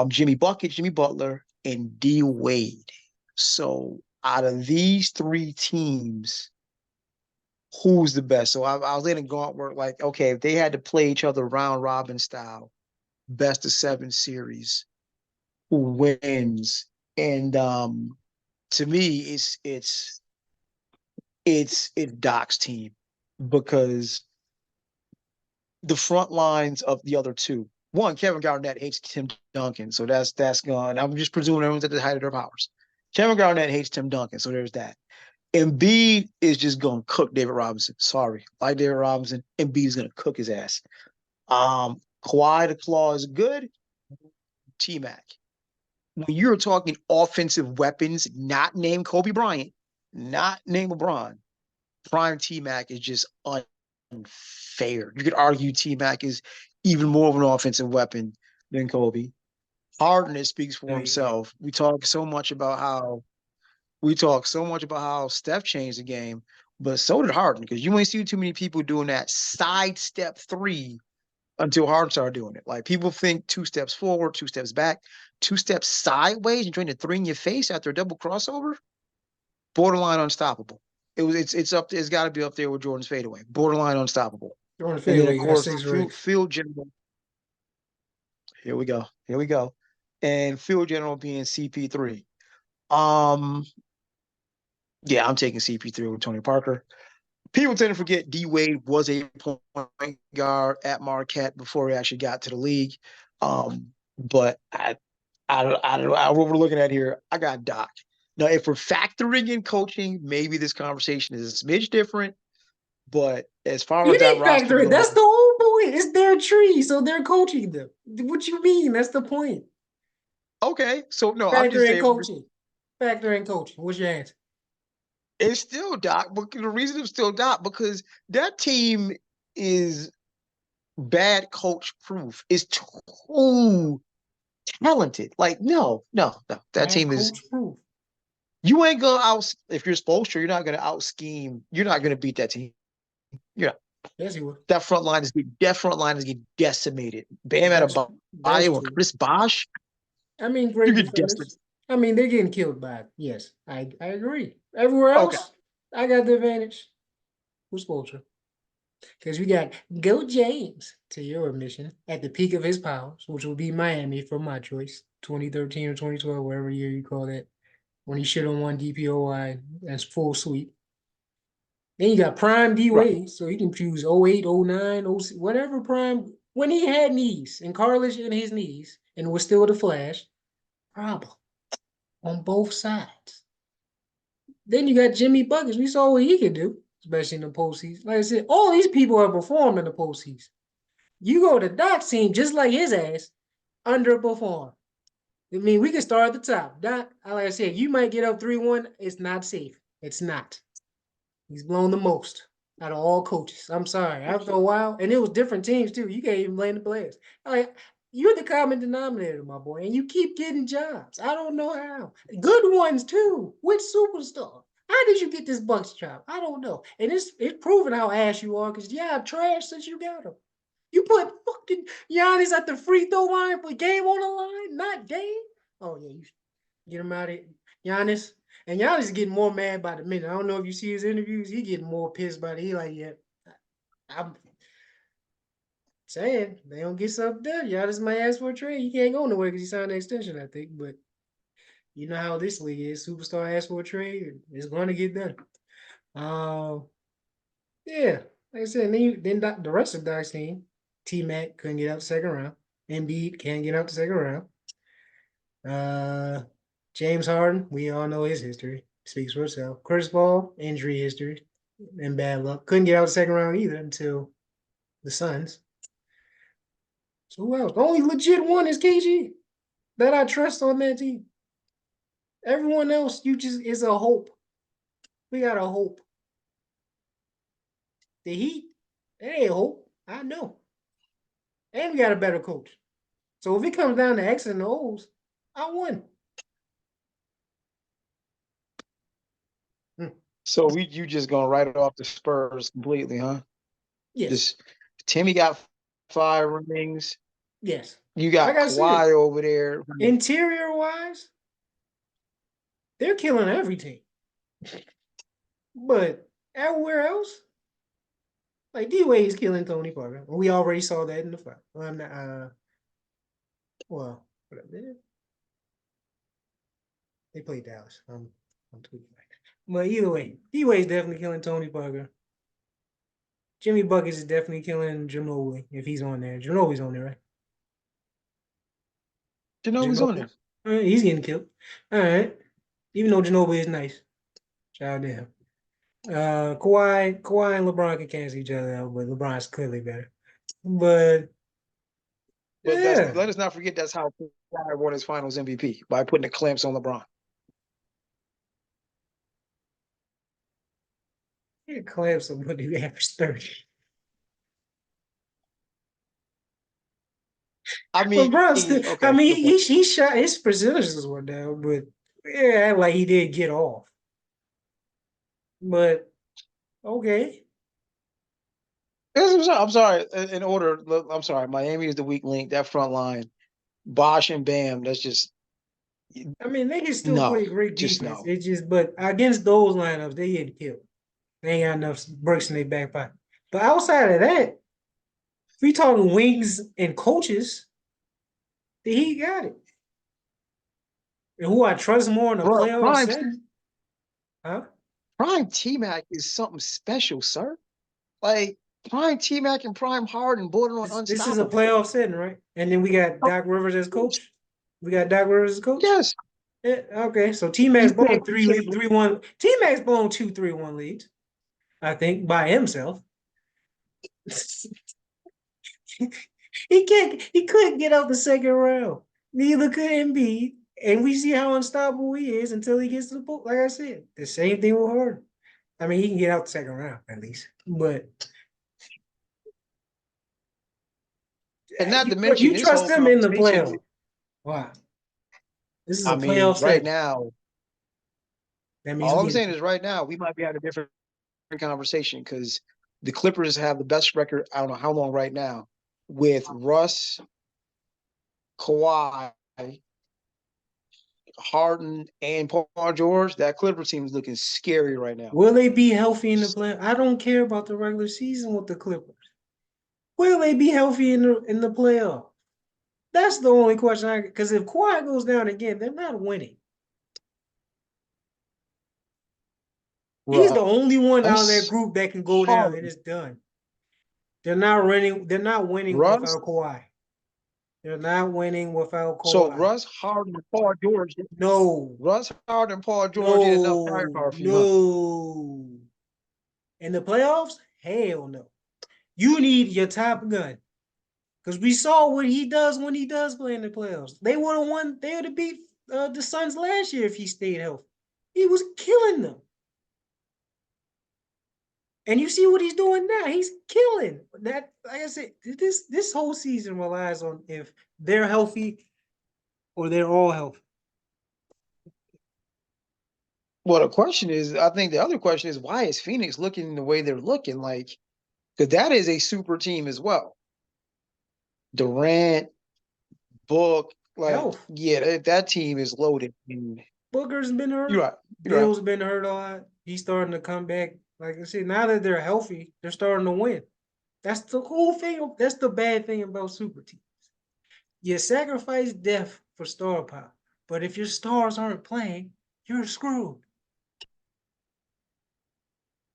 Jimmy Bucket, Jimmy Butler, and D Wade. So out of these three teams, who's the best? So I was letting Gauntlet like, okay, if they had to play each other round robin style, best of seven series, who wins? And to me, it's Doc's team because the front lines of the other two. One, Kevin Garnett hates Tim Duncan, so that's gone. I'm just presuming everyone's at the height of their powers. Kevin Garnett hates Tim Duncan, so there's that. Embiid is just going to cook David Robinson. Sorry, like David Robinson, Embiid is going to cook his ass. Kawhi the Claw is good. T Mac. When you're talking offensive weapons, not named Kobe Bryant, not named LeBron, prime T Mac is just unfair. You could argue T Mac is even more of an offensive weapon than Kobe. Harden, it speaks for No, you can't. himself. We talk so much about how Steph changed the game, but so did Harden because you ain't see too many people doing that sidestep three until Harden started doing it. Like people think two steps forward, two steps back, two steps sideways and trying to three in your face after a double crossover. Borderline unstoppable. It's got to be up there with Jordan's fadeaway. Borderline unstoppable. During the And then fadeaway, of you got course six rings. field general. Here we go. Here we go. And field general being CP3. Um, yeah, I'm taking CP3 with Tony Parker. People tend to forget D Wade was a point guard at Marquette before he actually got to the league. But I don't know what we're looking at here. I got Doc. Now, if we're factoring in coaching, maybe this conversation is a smidge different. But as far You as that didn't roster factor it. goes, That's the whole point. It's their tree, so they're coaching them. What you mean? That's the point. okay. So no, I'm Factor just in saying coaching. Factor in coaching. What's your answer? it's still Doc. But the reason it's still Doc because that team is bad coach proof. It's too talented. Like no. That Bad team is coach proof. You ain't gonna out if you're Spoelstra, you're not gonna out scheme. You're not gonna beat that team. You're not. Yes, he will. That front line is getting decimated. Bam That's Adebayo that's and true. Chris Bosh, I mean, you great get decimated. defenders. I mean, they're getting killed by it. Yes, I agree. Everywhere Okay. else, I got the advantage. Who's Spoelstra? Because we got Go James, to your admission, at the peak of his powers, which will be Miami for my choice, 2013 or 2012, whatever year you call that, when he should have won DPOY as full sweep. Then you got Prime D Right. Wade, so you can choose 08, 09, 06, whatever Prime, when he had knees and cartilage in his knees and was still the Flash, problem on both sides. Then you got Jimmy Buckets. We saw what he could do, especially in the postseason. Like I said, all these people have performed in the postseason. You go to Doc's team, just like his ass, underperform. I mean, we can start at the top. Doc, like I said, you might get up 3-1. It's not safe. It's not. He's blown the most out of all coaches. I'm sorry. After a while, and it was different teams too. You can't even blame the players. Like, you're the common denominator, my boy, and you keep getting jobs. I don't know how. Good ones too. Which superstar? How did you get this Bucks job? I don't know. And it's proven how ass you are, because I've trashed since you got him. You put fucking Giannis at the free throw line for game on the line, not game. Oh yeah, you get him out of here. Giannis. And Giannis is getting more mad by the minute. I don't know if you see his interviews. He getting more pissed by the. He like, yeah, I'm saying they don't get something done. Giannis might ask for a trade. He can't go nowhere because he signed an extension, I think. But you know how this league is. Superstar asks for a trade, it's going to get done. Yeah, like I said, then the rest of Doc's team, T-Mac couldn't get out the second round. Embiid can't get out the second round. James Harden, we all know his history. Speaks for itself. Chris Paul, injury history and bad luck. Couldn't get out the second round either until the Suns. So who else? The only legit one is KG that I trust on that team. Everyone else, you just is a hope. We got a hope. The Heat, that ain't hope. I know. And we got a better coach. So if it comes down to X and O's, I won. So you just gonna write it off the Spurs completely, huh? Yes. Just Timmy got 5 rings. Yes. You Like got I said, Kawhi over there. interior wise, they're killing every team. But everywhere else, like D Wade's killing Tony Parker. We already saw that in the fight. Well, I'm not, well, they played Dallas. I'm tweaking like that. But either way, D Wade's definitely killing Tony Parker. Jimmy Buckets is definitely killing Ginobili if he's on there. Ginobili's on there, right? Ginobili's on Ginobili. there. He's getting killed. All right. Even though Ginobili is nice. Shout out to him. Kawhi and LeBron can cancel each other out, but LeBron's clearly better. But But yeah, let us not forget that's how Kawhi won his Finals MVP by putting the clamps on LeBron. he collapsed somebody who averaged 30. I mean, LeBron still, I okay, mean, good point. he shot his percentages were down, but yeah, like he did get off. But okay. I'm sorry. In order, I'm sorry. Miami is the weak link. That front line, Bosh and Bam. That's just I mean, they can still no, play great just defense. no. It just, but against those lineups, they get killed. They ain't got enough bricks in their back pocket. But outside of that, if we talking wings and coaches, the Heat got it. And who I trust more in a Bro, playoff setting, huh? Prime T Mac is something special, sir. Like Prime T Mac and Prime Harden borderline This is a unstoppable. playoff setting, right? And then we got Doc Rivers as coach. We got Doc Rivers as coach. Yes, Yeah, okay, so T Mac's you blown can't. You three, can't. 3-1. T Mac's blown 2-3-1 leads, I think, by himself. He couldn't get out the second round. Neither could Embiid. And we see how unstoppable he is until he gets to the book. Like I said, the same thing with Harden. I mean, he can get out the second round at least. But And not to mention you this trust whole him in the conversation. playoff. Wow. This is I a mean, playoff right setting. now, That means All we I'm saying get is right now we might be having a different conversation because the Clippers have the best record. I don't know how long right now with Russ, Kawhi, Harden, and Paul George. That Clipper team is looking scary right now. Will they be healthy in the play? I don't care about the regular season with the Clippers. Will they be healthy in the playoff? That's the only question because if Kawhi goes down again, they're not winning. He's the only one out of that Russ, group that can go down and Harden, it's done. They're not winning. They're not winning Russ. without Kawhi. They're not winning without So Kawhi. Russ, Harden, and Paul George. No, Russ, Harden, and Paul George did enough no, firepower for you, huh? no. In the playoffs? Hell no. You need your top gun. Because we saw what he does when he does play in the playoffs. They would have won. They would have beat the Suns last year if he stayed healthy. He was killing them. And you see what he's doing now. He's killing. That, like I said, this whole season relies on if they're healthy or they're all healthy. Well, the question is, I think the other question is, why is Phoenix looking the way they're looking? Like, because that is a super team as well. Durant, Book, like, Health. yeah, that team is loaded. Booker's been You're hurt. right. You're right. Bill's been hurt a lot. He's starting to come back. Like I said, now that they're healthy, they're starting to win. That's the whole thing. That's the bad thing about super teams. You sacrifice depth for star power, but if your stars aren't playing, you're screwed.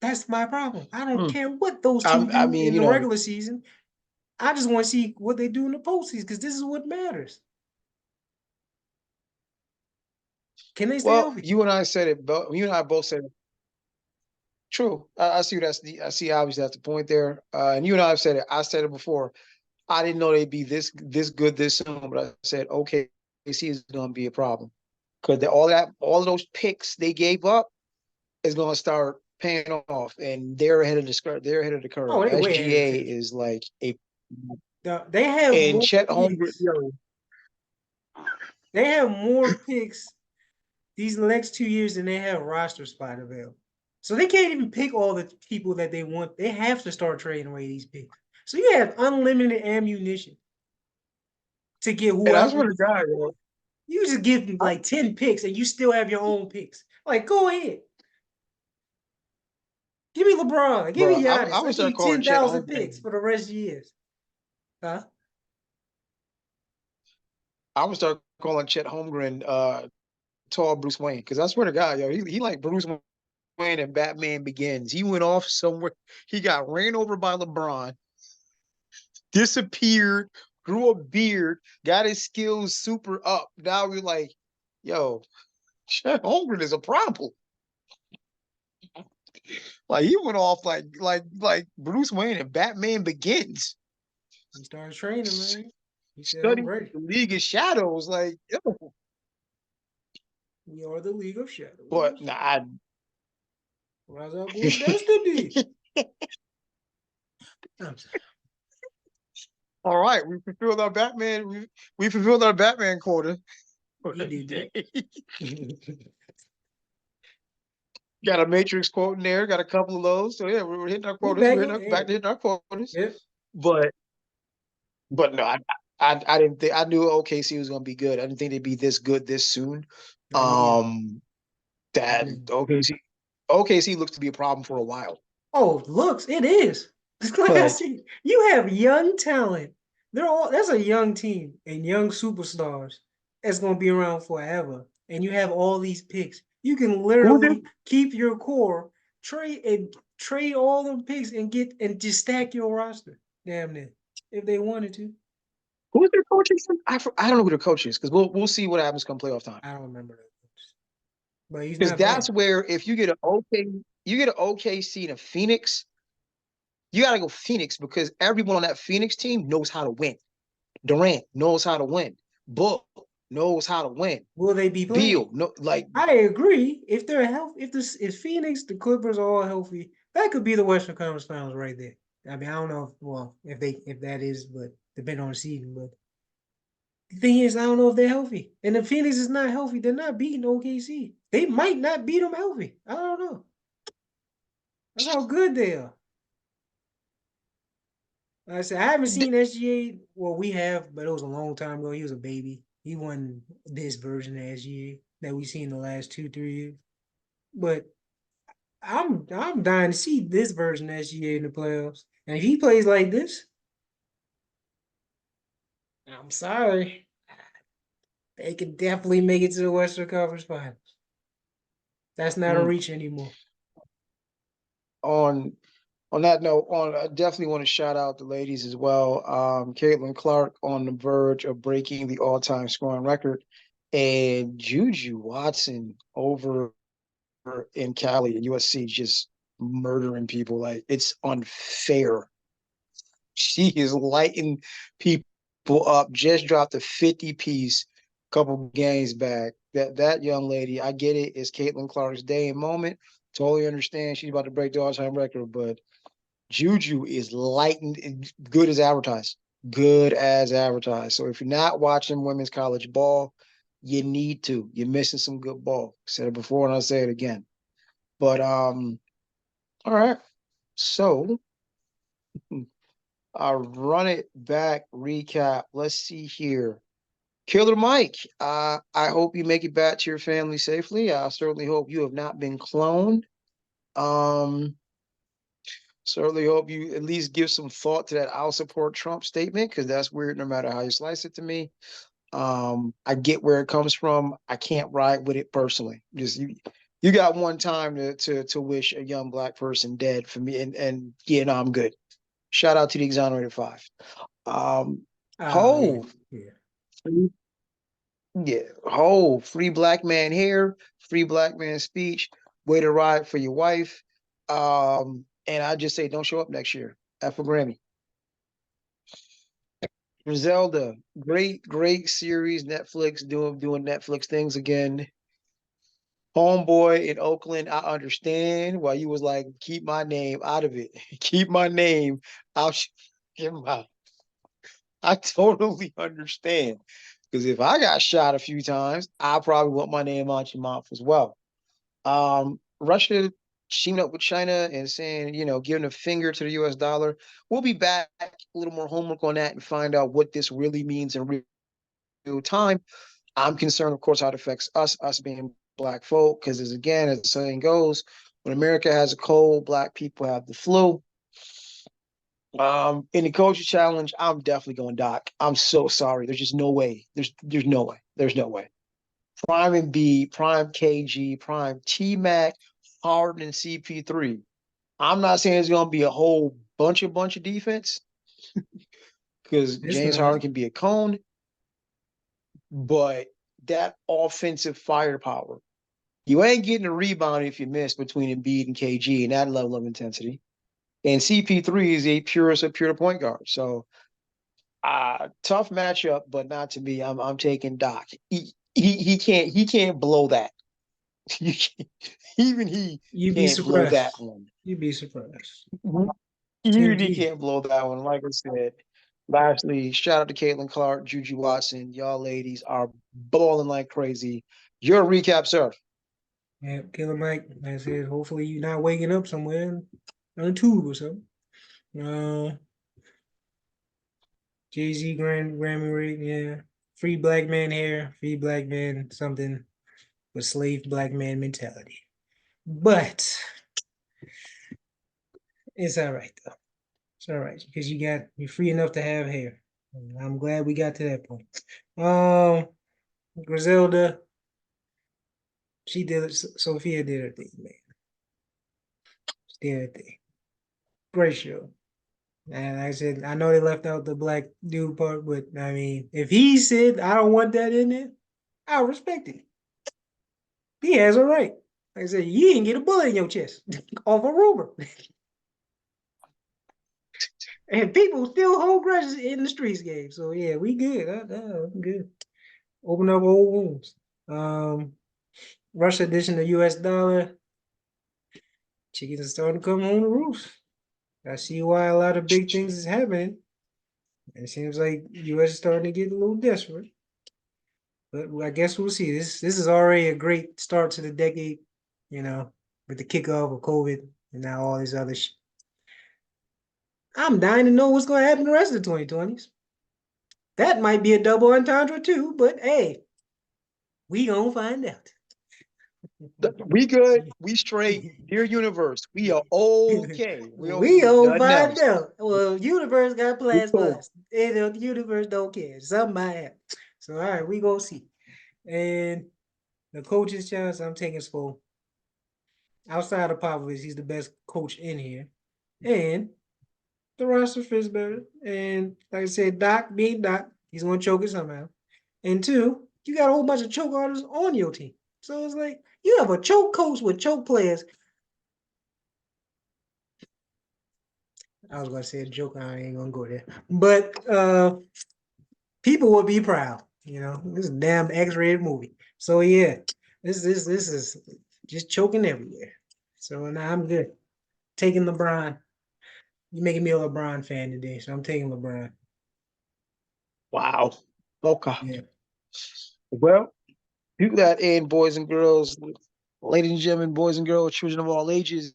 That's my problem. I don't care what those two I do mean, in the regular season. I just want to see what they do in the postseason because this is what matters. Can they stay well, healthy? you and I said it, but you and I both said it. True. I see I see obviously that's the point there. And you and I have said it. I said it before. I didn't know they'd be this good this soon, but I said, okay, AC is going to be a problem because all of those picks they gave up is going to start paying off, and they're ahead of the curve. Oh, they way ahead of the SGA schedule. is like a They have and more Chet Holmgren. picks. They have more picks these next 2 years than they have roster spot available. So they can't even pick all the people that they want. They have to start trading away these picks. So you have unlimited ammunition to get And I whoever swear you to God, want. You just give them like 10 picks and you still have your own picks. Like, go ahead. Give me LeBron. Give bro, me I Giannis. I would give start you calling Chet 10,000 picks Holmgren. for the rest of the years. Huh? I would start calling Chet Holmgren tall Bruce Wayne because I swear to God, yo, he like Bruce Wayne and Batman Begins. He went off somewhere. He got ran over by LeBron, disappeared, grew a beard, got his skills super up. Now we're like, yo, Chet Holmgren is a problem. Like he went off like Bruce Wayne and Batman Begins. He started training, man. He said, I'm Studying ready. the League of Shadows, like yo. We are the League of But Shadows. nah. Rise up with destiny. All right, we fulfilled our Batman. We fulfilled our Batman quota. We did that. Got a Matrix quote in there. Got a couple of those. So yeah, we're hitting our We quotas. back We're in. back Hey. to hitting our quotas. Yep. But no, I didn't think I knew OKC was gonna be good. I didn't think they'd be this good this soon. Not me either. That OKC looks to be a problem for a while. Oh, looks, it is. Like I Like said, you have young talent. That's a young team and young superstars that's gonna be around forever. And you have all these picks. You can who did literally keep your core, trade all the picks and just stack your roster. Damn it. If they wanted to. who's their coaching? I don't know who the coach is because we'll see what happens come playoff time. I don't remember that. But he's Because not that's bad. where if you get an OKC and a Phoenix, you got to go Phoenix because everyone on that Phoenix team knows how to win. Durant knows how to win. Book knows how to win. Will they be playing? Beal, no, like I agree. If they're healthy, if Phoenix, the Clippers are all healthy, that could be the Western Conference Finals right there. I mean, I don't know if that is, but depending on the season, but The thing is, I don't know if they're healthy. And if Phoenix is not healthy, they're not beating OKC. They might not beat them healthy. I don't know. That's how good they are. Like I said, I haven't seen SGA. Well, we have, but it was a long time ago. He was a baby. He won this version of SGA that we've seen the last 2, 3 years. But I'm dying to see this version of SGA in the playoffs. And if he plays like this, I'm sorry. They could definitely make it to the Western Conference Finals. That's not a Mm. reach anymore. On that note, I definitely want to shout out the ladies as well. Caitlin Clark on the verge of breaking the all-time scoring record, and Juju Watson over in Cali and USC just murdering people. Like, it's unfair. She is lighting people up. Just dropped a 50 piece couple games back. That young lady, I get it. It's Caitlin Clark's day and moment. Totally understand she's about to break the all-time record, but Juju is lighting, good as advertised. Good as advertised. So if you're not watching women's college ball, you need to. You're missing some good ball. I said it before and I'll say it again. But all right. So I'll run it back, recap. Let's see here. Killer Mike, I hope you make it back to your family safely. I certainly hope you have not been cloned. Um, Certainly hope you at least give some thought to that "I'll support Trump" statement, because that's weird no matter how you slice it to me. I get where it comes from. I can't ride with it personally. Just you got one time to wish a young black person dead for me, and yeah, no, I'm good. Shout out to the exonerated five. Oh, yeah. Hove, Yeah. yeah, Hove, free black man here, free black man speech. Way to ride for your wife. And I just say don't show up next year at for Grammy. Griselda, great series. Netflix doing Netflix things again. Homeboy in Oakland, I understand why you was like, keep my name out of it. Keep my name out your mouth. I totally understand. Because if I got shot a few times, I probably want my name out your mouth as well. Russia teaming up with China and saying, giving a finger to the US dollar. We'll be back, a little more homework on that and find out what this really means in real time. I'm concerned, of course, how it affects us being black folk, because as the saying goes, when America has a cold, black people have the flu. In the culture challenge, I'm definitely going Doc. I'm so sorry. There's just no way. There's no way. There's no way. Prime and B, Prime KG, Prime T Mac, Harden and CP3. I'm not saying it's gonna be a whole bunch of defense, because It's James not. Harden can be a cone, but that offensive firepower, you ain't getting a rebound if you miss between Embiid and KG and that level of intensity. And CP3 is a pure point guard. So tough matchup, but not to me. I'm taking Doc. He can't blow that. Even he You'd be can't blow that surprised. one. You'd be surprised. Even he TNT. can't blow that one. Like I said, lastly, shout out to Caitlin Clark, Juju Watson. Y'all ladies are balling like crazy. Your recap, sir. Yeah, Killer Mike. Like I said, hopefully you're not waking up somewhere on a tube or something. Uh, Jay-Z Grammy rate, yeah. Free black man hair, free black man something with slave black man mentality. But it's all right though. It's all right because you're free enough to have hair. I'm glad we got to that point. Um, Griselda, she did it. Sophia did her thing, man. She did her thing. Great show. And like I said, I know they left out the black dude part, but I mean, if he said I don't want that in it, I respect it. He has a right. Like I said, you didn't get a bullet in your chest off a rumor. And people still hold grudges in the streets game. So yeah, we good. I'm good. Open up old wounds. Um, Russia edition of US dollar. Chickens are starting to come home to roost. I see why a lot of big things is happening. It seems like US is starting to get a little desperate. But I guess we'll see. This is already a great start to the decade, with the kickoff of COVID and now all these other I'm dying to know what's going to happen the rest of the 2020s. That might be a double entendre too, but hey, we gonna find out. We good. We straight. Dear universe, we are okay. We don't We need gonna nothing find else. out. Well, universe got We plans for cool. us. And the universe don't care. Something might happen. So all right, we gonna see. And the coach's chance, I'm taking Spo. Outside of Popovich, he's the best coach in here. And the roster fits better. And like I said, Doc being Doc, he's gonna choke it somehow. And two, you got a whole bunch of choke artists on your team. So it's like you have a choke coach with choke players. I was gonna say a joke, I ain't gonna go there. But people will be proud. This is a damn X-rated movie. So yeah, this is just choking everywhere. So now I'm good. Taking LeBron. You're making me a LeBron fan today, so I'm taking LeBron. Wow. Okay. Yeah. Well, do that in, boys and girls, ladies and gentlemen, boys and girls, children of all ages,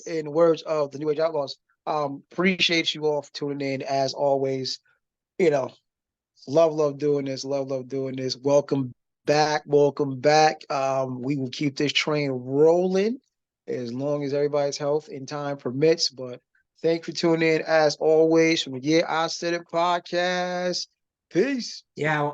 in the words of the New Age Outlaws. Appreciate you all for tuning in as always. You know, love doing this. Love doing this. Welcome back. Welcome back. We will keep this train rolling as long as everybody's health and time permits. But thanks for tuning in as always from the Yeah I Said It podcast. Peace. Yeah.